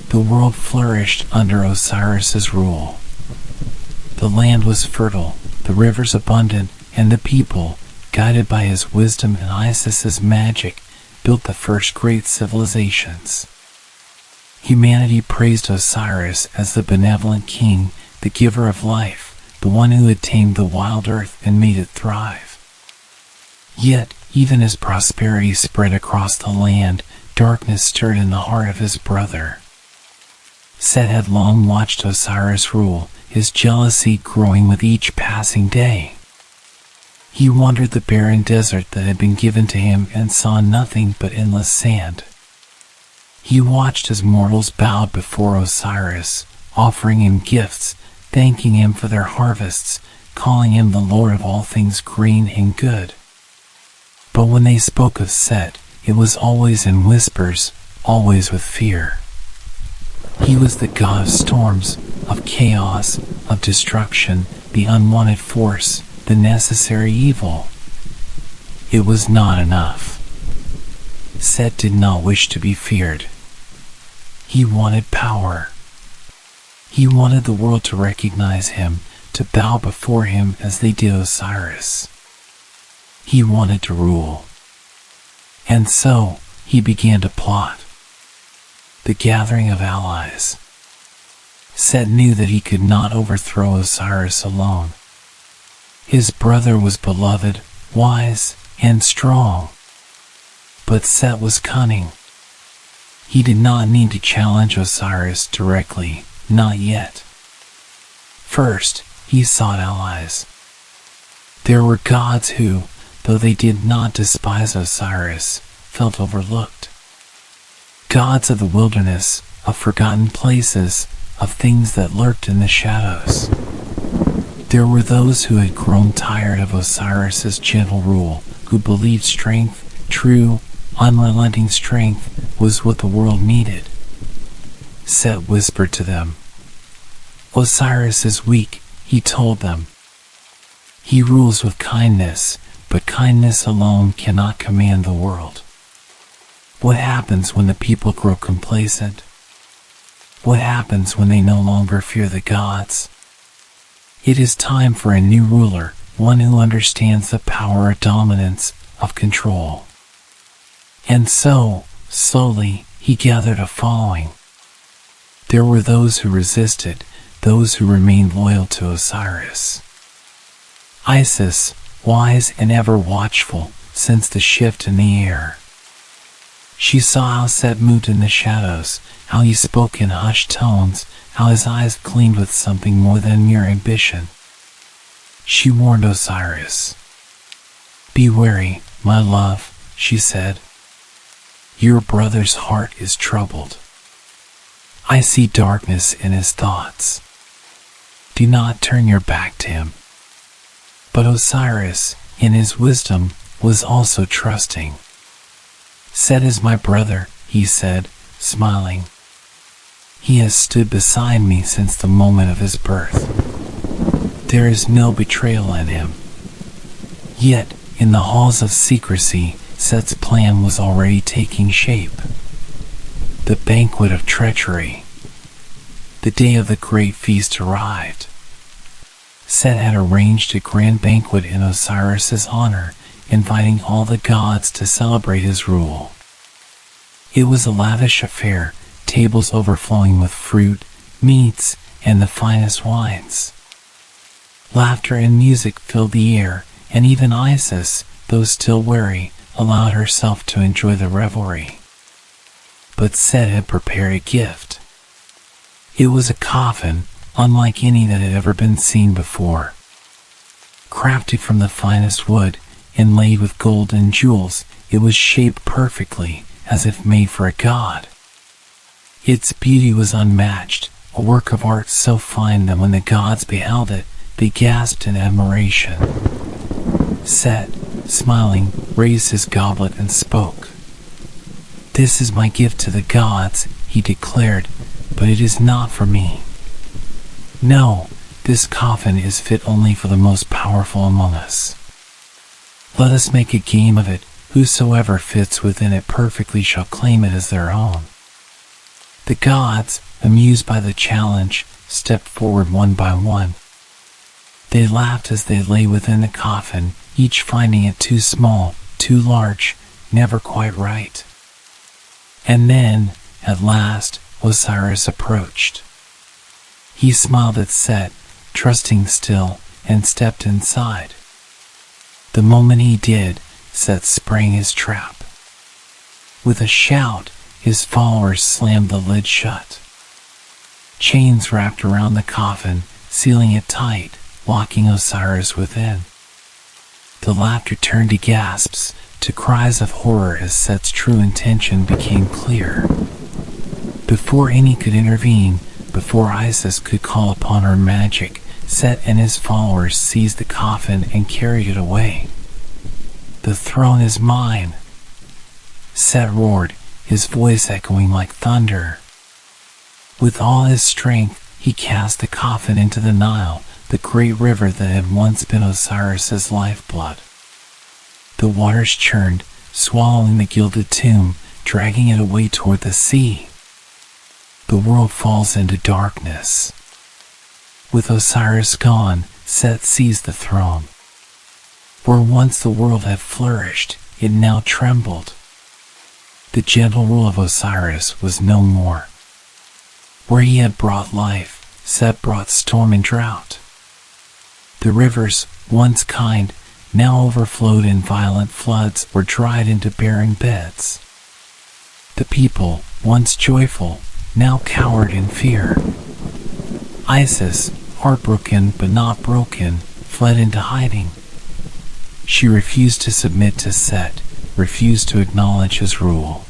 The world flourished under Osiris's rule. The land was fertile, the rivers abundant, and the people, guided by his wisdom and Isis's magic, built the first great civilizations. Humanity praised Osiris as the benevolent king, the giver of life, the one who had tamed the wild earth and made it thrive. Yet, even as prosperity spread across the land, darkness stirred in the heart of his brother. Set had long watched Osiris rule, his jealousy growing with each passing day. He wandered the barren desert that had been given to him and saw nothing but endless sand. He watched as mortals bowed before Osiris, offering him gifts, thanking him for their harvests, calling him the Lord of all things green and good. But when they spoke of Set, it was always in whispers, always with fear. He was the god of storms, of chaos, of destruction, the unwanted force, the necessary evil. It was not enough. Set did not wish to be feared. He wanted power. He wanted the world to recognize him, to bow before him as they did Osiris. He wanted to rule. And so, he began to plot. The gathering of allies. Set knew that he could not overthrow Osiris alone. His brother was beloved, wise, and strong. But Set was cunning. He did not need to challenge Osiris directly, not yet. First, he sought allies. There were gods who, though they did not despise Osiris, felt overlooked. Gods of the wilderness, of forgotten places, of things that lurked in the shadows. There were those who had grown tired of Osiris's gentle rule, who believed strength, true, unrelenting strength, was what the world needed. Set whispered to them. Osiris is weak, he told them. He rules with kindness, but kindness alone cannot command the world. What happens when the people grow complacent? What happens when they no longer fear the gods? It is time for a new ruler, one who understands the power of dominance, of control. And so, slowly, he gathered a following. There were those who resisted, those who remained loyal to Osiris. Isis, wise and ever watchful, sensed the shift in the air. She saw how Set moved in the shadows, how he spoke in hushed tones, how his eyes gleamed with something more than mere ambition. She warned Osiris. Be wary, my love, she said. Your brother's heart is troubled. I see darkness in his thoughts. Do not turn your back to him. But Osiris, in his wisdom, was also trusting. Set is my brother, he said, smiling. He has stood beside me since the moment of his birth. There is no betrayal in him. Yet, in the halls of secrecy, Set's plan was already taking shape. The banquet of treachery. The day of the great feast arrived. Set had arranged a grand banquet in Osiris's honor, inviting all the gods to celebrate his rule. It was a lavish affair, tables overflowing with fruit, meats, and the finest wines. Laughter and music filled the air, and even Isis, though still wary, allowed herself to enjoy the revelry. But Set had prepared a gift. It was a coffin, unlike any that had ever been seen before. Crafted from the finest wood, inlaid with gold and jewels, it was shaped perfectly, as if made for a god. Its beauty was unmatched, a work of art so fine that when the gods beheld it, they gasped in admiration. Set, smiling, raised his goblet and spoke. "This is my gift to the gods," he declared, "but it is not for me. No, this coffin is fit only for the most powerful among us. Let us make a game of it. Whosoever fits within it perfectly shall claim it as their own." The gods, amused by the challenge, stepped forward one by one. They laughed as they lay within the coffin, each finding it too small, too large, never quite right. And then, at last, Osiris approached. He smiled at Set, trusting still, and stepped inside. The moment he did, Set sprang his trap. With a shout, his followers slammed the lid shut. Chains wrapped around the coffin, sealing it tight, locking Osiris within. The laughter turned to gasps, to cries of horror as Set's true intention became clear. Before any could intervene, before Isis could call upon her magic, Set and his followers seized the coffin and carried it away. "The throne is mine," Set roared, his voice echoing like thunder. With all his strength, he cast the coffin into the Nile, the great river that had once been Osiris's lifeblood. The waters churned, swallowing the gilded tomb, dragging it away toward the sea. The world falls into darkness. With Osiris gone, Set seized the throne. Where once the world had flourished, it now trembled. The gentle rule of Osiris was no more. Where he had brought life, Set brought storm and drought. The rivers, once kind, now overflowed in violent floods or dried into barren beds. The people, once joyful, now cowered in fear. Isis, heartbroken but not broken, fled into hiding. She refused to submit to Set, refused to acknowledge his rule.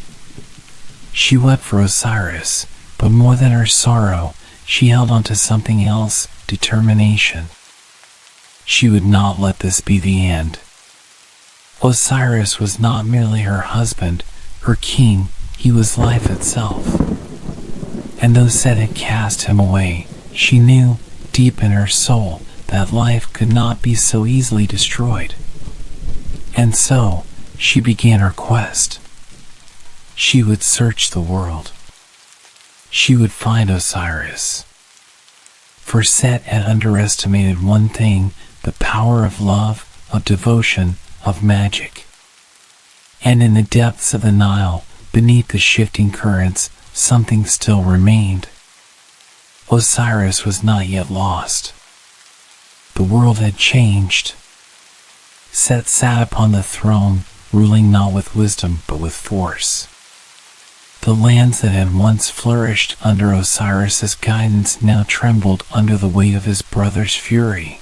She wept for Osiris, but more than her sorrow, she held on to something else, determination. She would not let this be the end. Osiris was not merely her husband, her king, he was life itself. And though Set had cast him away, she knew, deep in her soul, that life could not be so easily destroyed. And so, she began her quest. She would search the world. She would find Osiris. For Set had underestimated one thing, the power of love, of devotion, of magic. And in the depths of the Nile, beneath the shifting currents, something still remained. Osiris was not yet lost. The world had changed. Set sat upon the throne, ruling not with wisdom but with force. The lands that had once flourished under Osiris's guidance now trembled under the weight of his brother's fury.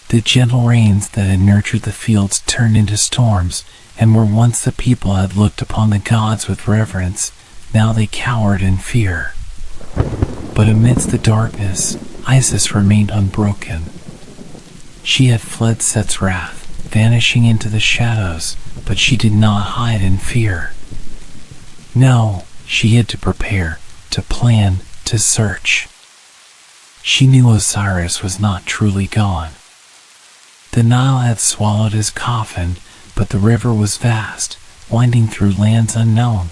The gentle rains that had nurtured the fields turned into storms, and where once the people had looked upon the gods with reverence, now they cowered in fear. But amidst the darkness, Isis remained unbroken. She had fled Set's wrath, vanishing into the shadows, but she did not hide in fear. No, she had to prepare, to plan, to search. She knew Osiris was not truly gone. The Nile had swallowed his coffin, but the river was vast, winding through lands unknown.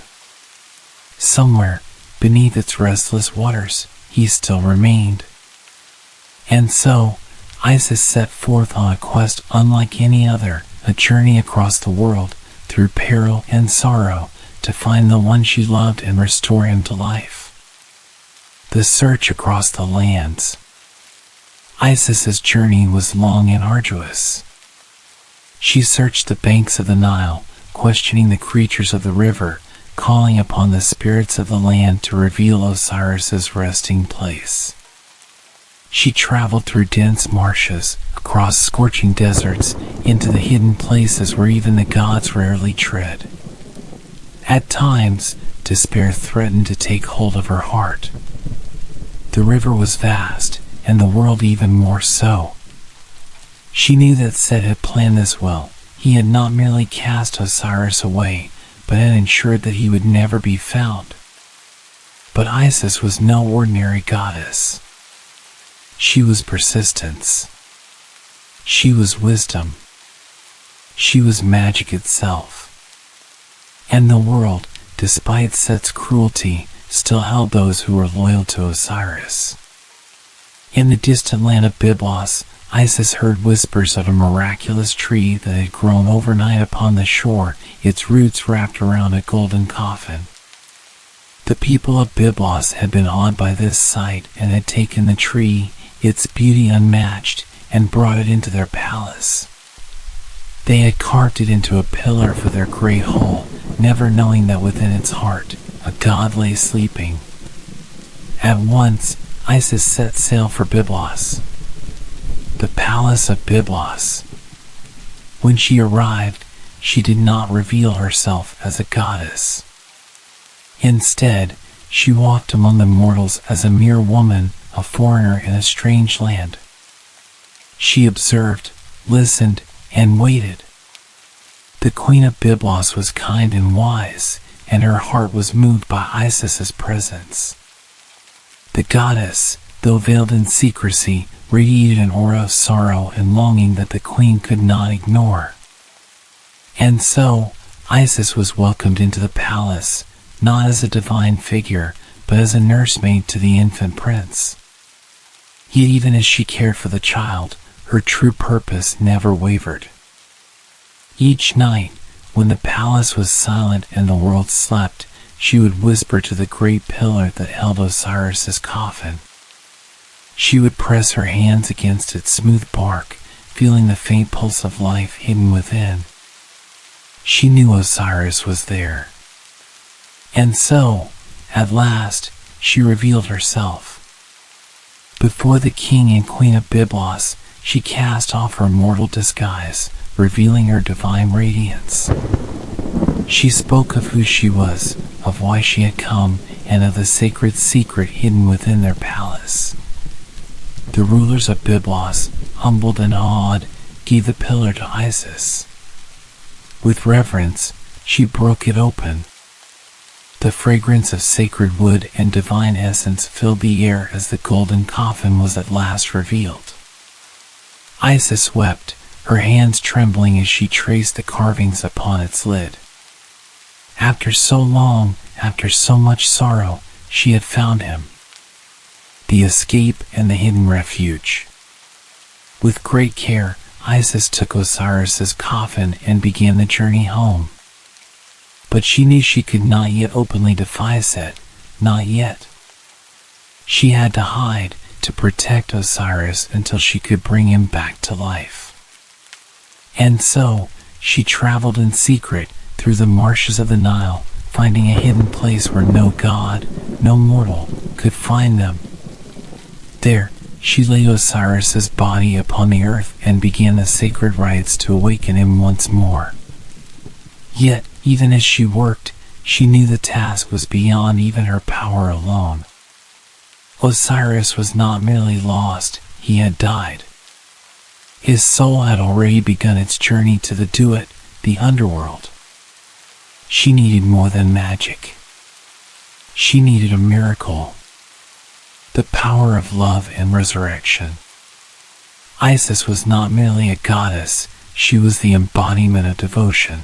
Somewhere, beneath its restless waters, he still remained. And so, Isis set forth on a quest unlike any other, a journey across the world, through peril and sorrow, to find the one she loved and restore him to life. The search across the lands. Isis's journey was long and arduous. She searched the banks of the Nile, questioning the creatures of the river, calling upon the spirits of the land to reveal Osiris's resting place. She traveled through dense marshes, across scorching deserts, into the hidden places where even the gods rarely tread. At times, despair threatened to take hold of her heart. The river was vast, and the world even more so. She knew that Set had planned this well. He had not merely cast Osiris away, but had ensured that he would never be found. But Isis was no ordinary goddess. She was persistence. She was wisdom. She was magic itself. And the world, despite Set's cruelty, still held those who were loyal to Osiris. In the distant land of Byblos, Isis heard whispers of a miraculous tree that had grown overnight upon the shore, its roots wrapped around a golden coffin. The people of Byblos had been awed by this sight and had taken the tree, its beauty unmatched, and brought it into their palace. They had carved it into a pillar for their great hall, never knowing that within its heart, a god lay sleeping. At once, Isis set sail for Byblos. The palace of Byblos. When she arrived, she did not reveal herself as a goddess. Instead, she walked among the mortals as a mere woman, a foreigner in a strange land. She observed, listened, and waited. The queen of Byblos was kind and wise, and her heart was moved by Isis's presence. The goddess, though veiled in secrecy, radiated an aura of sorrow and longing that the queen could not ignore. And so, Isis was welcomed into the palace, not as a divine figure, but as a nursemaid to the infant prince. Yet even as she cared for the child, her true purpose never wavered. Each night, when the palace was silent and the world slept, she would whisper to the great pillar that held Osiris's coffin. She would press her hands against its smooth bark, feeling the faint pulse of life hidden within. She knew Osiris was there. And so, at last, she revealed herself. Before the king and queen of Byblos, she cast off her mortal disguise, revealing her divine radiance. She spoke of who she was, of why she had come, and of the sacred secret hidden within their palace. The rulers of Byblos, humbled and awed, gave the pillar to Isis. With reverence, she broke it open. The fragrance of sacred wood and divine essence filled the air as the golden coffin was at last revealed. Isis wept, her hands trembling as she traced the carvings upon its lid. After so long, after so much sorrow, she had found him. The escape and the hidden refuge. With great care, Isis took Osiris's coffin and began the journey home. But she knew she could not yet openly defy Set, not yet. She had to hide, to protect Osiris until she could bring him back to life. And so, she traveled in secret through the marshes of the Nile, finding a hidden place where no god, no mortal, could find them. There, she laid Osiris's body upon the earth and began the sacred rites to awaken him once more. Yet, even as she worked, she knew the task was beyond even her power alone. Osiris was not merely lost, he had died. His soul had already begun its journey to the Duat, the underworld. She needed more than magic. She needed a miracle. the power of love and resurrection. Isis was not merely a goddess, she was the embodiment of devotion.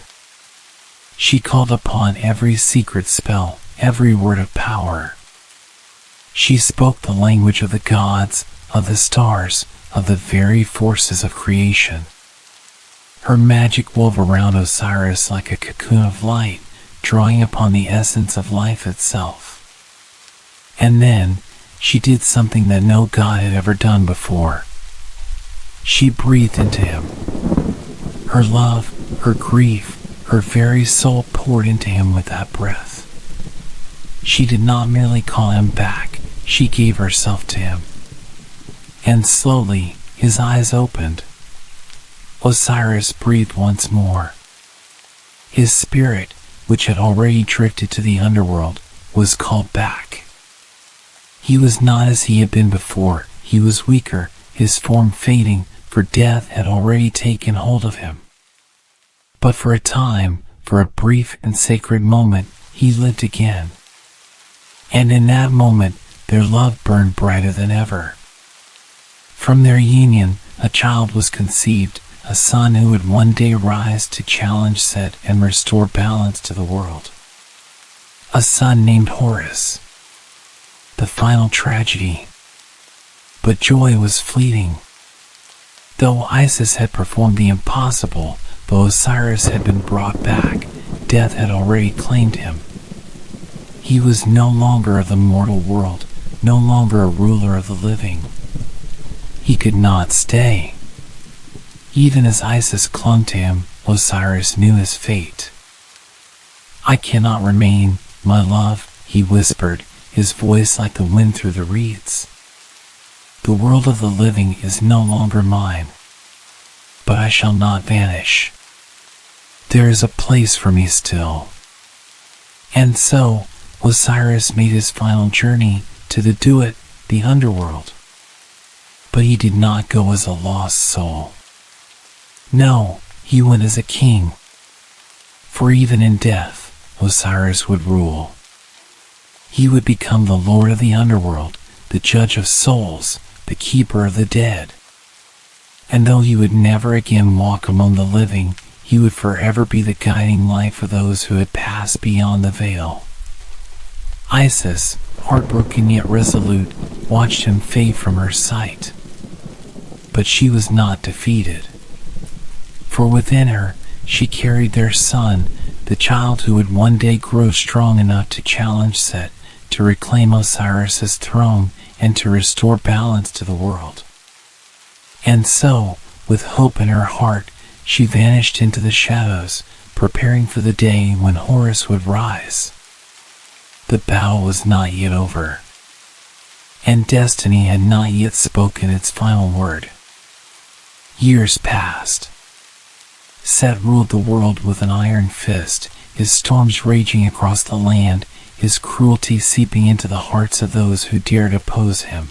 She called upon every secret spell, every word of power. She spoke the language of the gods, of the stars, of the very forces of creation. Her magic wove around Osiris like a cocoon of light, drawing upon the essence of life itself. And then, she did something that no god had ever done before. She breathed into him. Her love, her grief, her very soul poured into him with that breath. She did not merely call him back, she gave herself to him. And slowly, his eyes opened. Osiris breathed once more. His spirit, which had already drifted to the underworld, was called back. He was not as he had been before, he was weaker, his form fading, for death had already taken hold of him. But for a time, for a brief and sacred moment, he lived again. And in that moment, their love burned brighter than ever. From their union, a child was conceived, a son who would one day rise to challenge Set and restore balance to the world. A son named Horus. The final tragedy. But joy was fleeting. Though Isis had performed the impossible, though Osiris had been brought back, death had already claimed him. He was no longer of the mortal world, no longer a ruler of the living. He could not stay. Even as Isis clung to him, Osiris knew his fate. "I cannot remain, my love," he whispered, his voice like the wind through the reeds. "The world of the living is no longer mine. But I shall not vanish. There is a place for me still." And so, Osiris made his final journey to the Duat, the underworld. But he did not go as a lost soul. No, he went as a king. For even in death, Osiris would rule. He would become the lord of the underworld, the judge of souls, the keeper of the dead. And though he would never again walk among the living, he would forever be the guiding light for those who had passed beyond the veil. Isis, heartbroken yet resolute, watched him fade from her sight. But she was not defeated. For within her, she carried their son, the child who would one day grow strong enough to challenge Set, to reclaim Osiris's throne, and to restore balance to the world. And so, with hope in her heart, she vanished into the shadows, preparing for the day when Horus would rise. The battle was not yet over, and destiny had not yet spoken its final word. Years passed. Set ruled the world with an iron fist, his storms raging across the land, his cruelty seeping into the hearts of those who dared oppose him.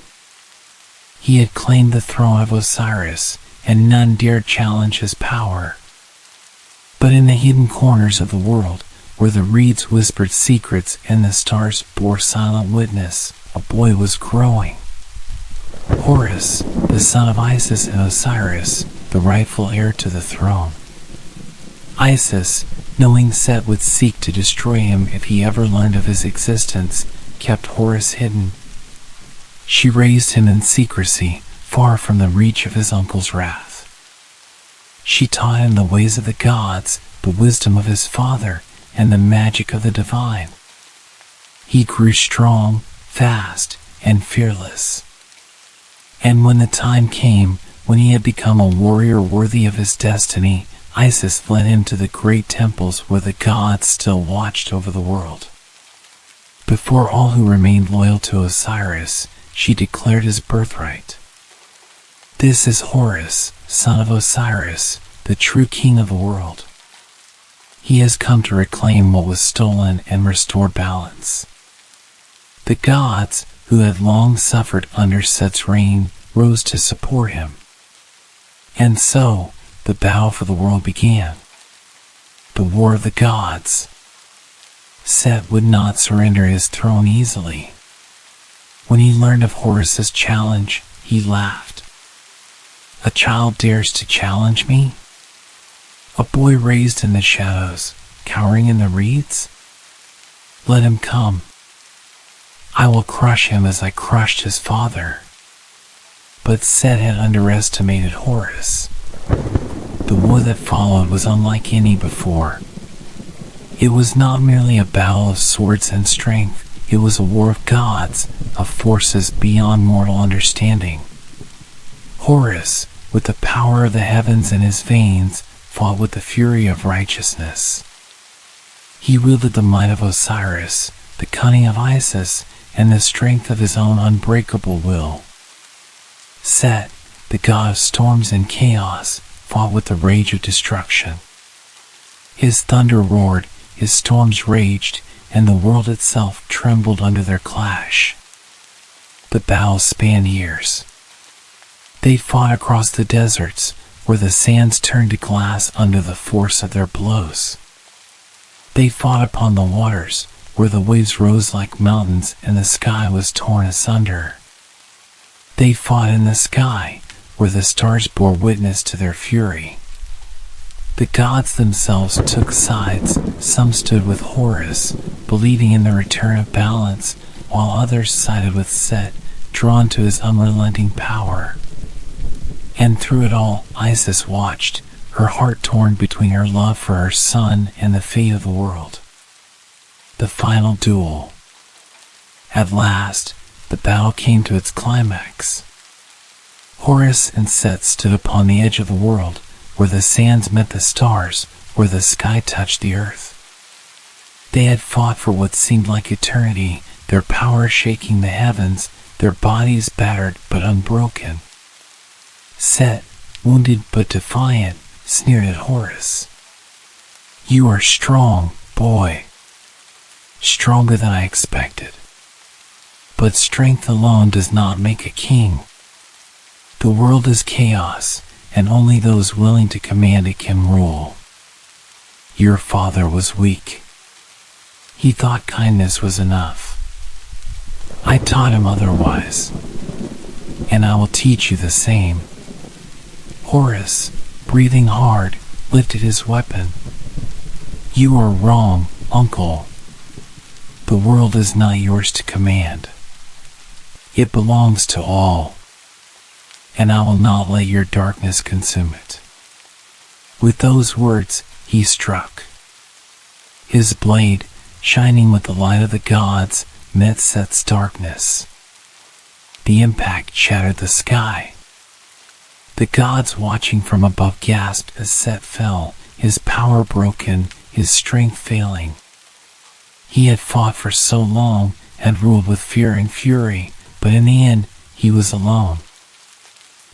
He had claimed the throne of Osiris, and none dared challenge his power. But in the hidden corners of the world, where the reeds whispered secrets and the stars bore silent witness, a boy was growing. Horus, the son of Isis and Osiris, the rightful heir to the throne. Isis, knowing Set would seek to destroy him if he ever learned of his existence, kept Horus hidden. She raised him in secrecy, far from the reach of his uncle's wrath. She taught him the ways of the gods, the wisdom of his father, and the magic of the divine. He grew strong, fast, and fearless. And when the time came, when he had become a warrior worthy of his destiny, Isis led him to the great temples where the gods still watched over the world. Before all who remained loyal to Osiris, she declared his birthright. "This is Horus, son of Osiris, the true king of the world. He has come to reclaim what was stolen and restore balance." The gods, who had long suffered under Set's reign, rose to support him. And so, the battle for the world began. The war of the gods. Set would not surrender his throne easily. When he learned of Horus's challenge, he laughed. A child dares to challenge me? A boy raised in the shadows, cowering in the reeds? Let him come. I will crush him as I crushed his father. But Set had underestimated Horus. The war that followed was unlike any before. It was not merely a battle of swords and strength, it was a war of gods, of forces beyond mortal understanding. Horus, with the power of the heavens in his veins, fought with the fury of righteousness. He wielded the might of Osiris, the cunning of Isis, and the strength of his own unbreakable will. Set, the god of storms and chaos, fought with the rage of destruction. His thunder roared, his storms raged, and the world itself trembled under their clash. The battle spanned years. They fought across the deserts, where the sands turned to glass under the force of their blows. They fought upon the waters, where the waves rose like mountains and the sky was torn asunder. They fought in the sky, where the stars bore witness to their fury. The gods themselves took sides. Some stood with Horus, believing in the return of balance, while others sided with Set, drawn to his unrelenting power. And through it all, Isis watched, her heart torn between her love for her son and the fate of the world. The final duel. At last, the battle came to its climax. Horus and Set stood upon the edge of the world, where the sands met the stars, where the sky touched the earth. They had fought for what seemed like eternity, their power shaking the heavens, their bodies battered but unbroken. Set, wounded but defiant, sneered at Horus. "You are strong, boy. Stronger than I expected. But strength alone does not make a king. The world is chaos, and only those willing to command it can rule. Your father was weak. He thought kindness was enough. I taught him otherwise, and I will teach you the same." Horus, breathing hard, lifted his weapon. "You are wrong, uncle. The world is not yours to command. It belongs to all, and I will not let your darkness consume it." With those words, he struck. His blade, shining with the light of the gods, met Set's darkness. The impact shattered the sky. The gods watching from above gasped as Set fell, his power broken, his strength failing. He had fought for so long, had ruled with fear and fury, but in the end, he was alone.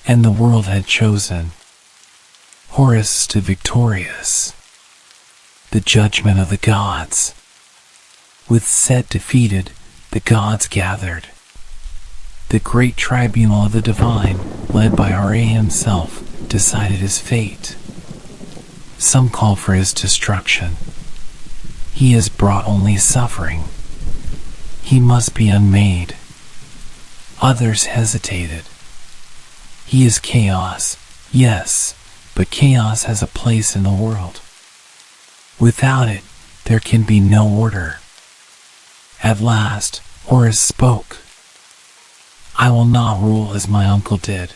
And the world had chosen. Horus stood victorious. The judgment of the gods. With Set defeated, the gods gathered. The great tribunal of the divine, led by Ra himself, decided his fate. Some called for his destruction. He has brought only suffering. He must be unmade. Others hesitated. He is chaos, yes, but chaos has a place in the world. Without it, there can be no order. At last, Horus spoke. "I will not rule as my uncle did.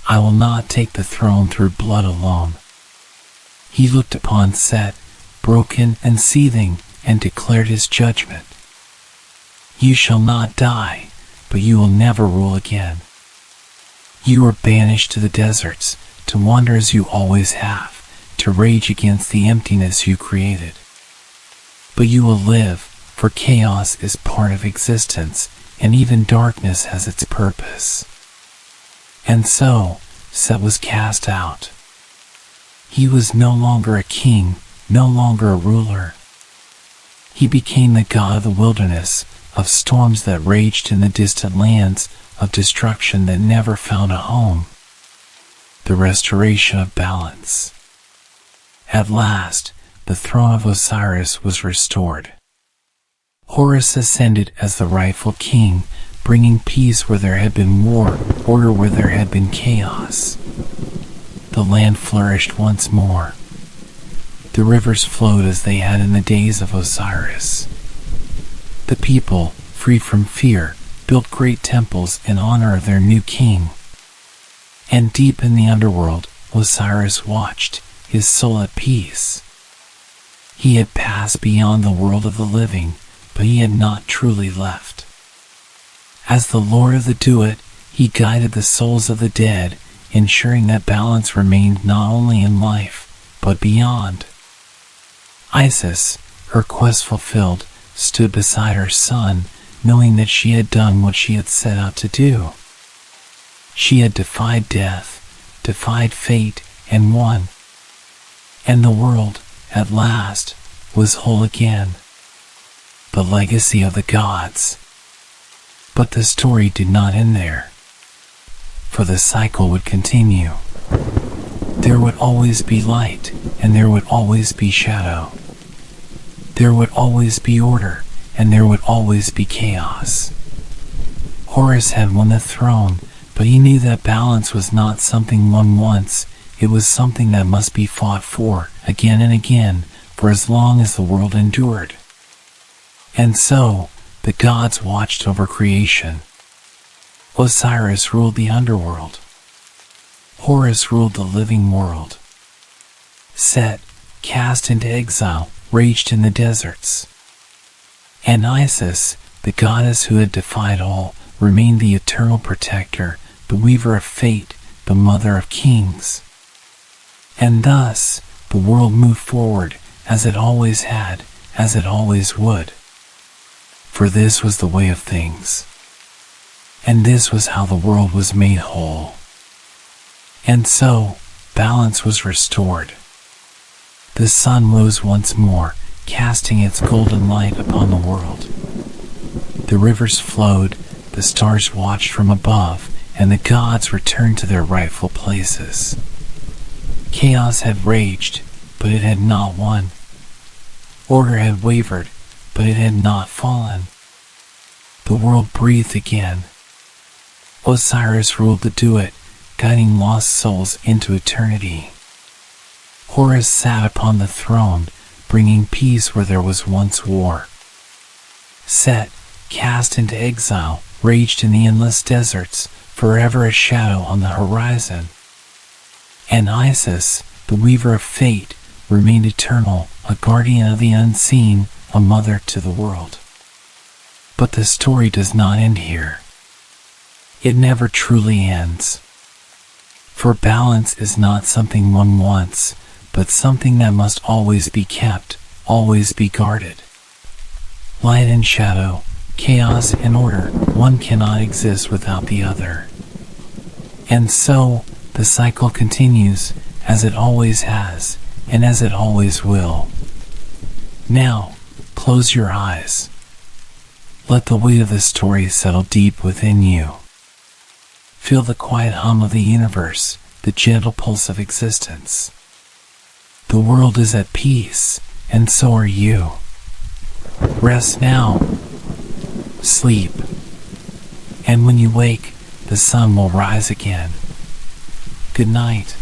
I will not take the throne through blood alone." He looked upon Set, broken and seething, and declared his judgment. "You shall not die, but you will never rule again. You are banished to the deserts, to wander as you always have, to rage against the emptiness you created. But you will live, for chaos is part of existence, and even darkness has its purpose." And so, Set was cast out. He was no longer a king, no longer a ruler. He became the god of the wilderness, of storms that raged in the distant lands, of destruction that never found a home. The restoration of balance. At last, the throne of Osiris was restored. Horus ascended as the rightful king, bringing peace where there had been war, order where there had been chaos. The land flourished once more. The rivers flowed as they had in the days of Osiris. The people, free from fear, built great temples in honor of their new king. And deep in the underworld, Osiris watched, his soul at peace. He had passed beyond the world of the living, but he had not truly left. As the Lord of the Duat, he guided the souls of the dead, ensuring that balance remained not only in life, but beyond. Isis, her quest fulfilled, stood beside her son, knowing that she had done what she had set out to do. She had defied death, defied fate, and won. And the world, at last, was whole again. The legacy of the gods. But the story did not end there. For the cycle would continue. There would always be light, and there would always be shadow. There would always be order, and there would always be chaos. Horus had won the throne, but he knew that balance was not something won once, it was something that must be fought for, again and again, for as long as the world endured. And so, the gods watched over creation. Osiris ruled the underworld. Horus ruled the living world. Set, cast into exile, raged in the deserts. And Isis, the goddess who had defied all, remained the eternal protector, the weaver of fate, the mother of kings. And thus, the world moved forward, as it always had, as it always would. For this was the way of things. And this was how the world was made whole. And so, balance was restored. The sun rose once more, casting its golden light upon the world. The rivers flowed, the stars watched from above, and the gods returned to their rightful places. Chaos had raged, but it had not won. Order had wavered, but it had not fallen. The world breathed again. Osiris ruled the Duat, guiding lost souls into eternity. Horus sat upon the throne, bringing peace where there was once war. Set, cast into exile, raged in the endless deserts, forever a shadow on the horizon. And Isis, the weaver of fate, remained eternal, a guardian of the unseen, a mother to the world. But the story does not end here. It never truly ends. For balance is not something one wants, but something that must always be kept, always be guarded. Light and shadow, chaos and order, one cannot exist without the other. And so, the cycle continues, as it always has, and as it always will. Now, close your eyes. Let the weight of the story settle deep within you. Feel the quiet hum of the universe, the gentle pulse of existence. The world is at peace, and so are you. Rest now. Sleep. And when you wake, the sun will rise again. Good night.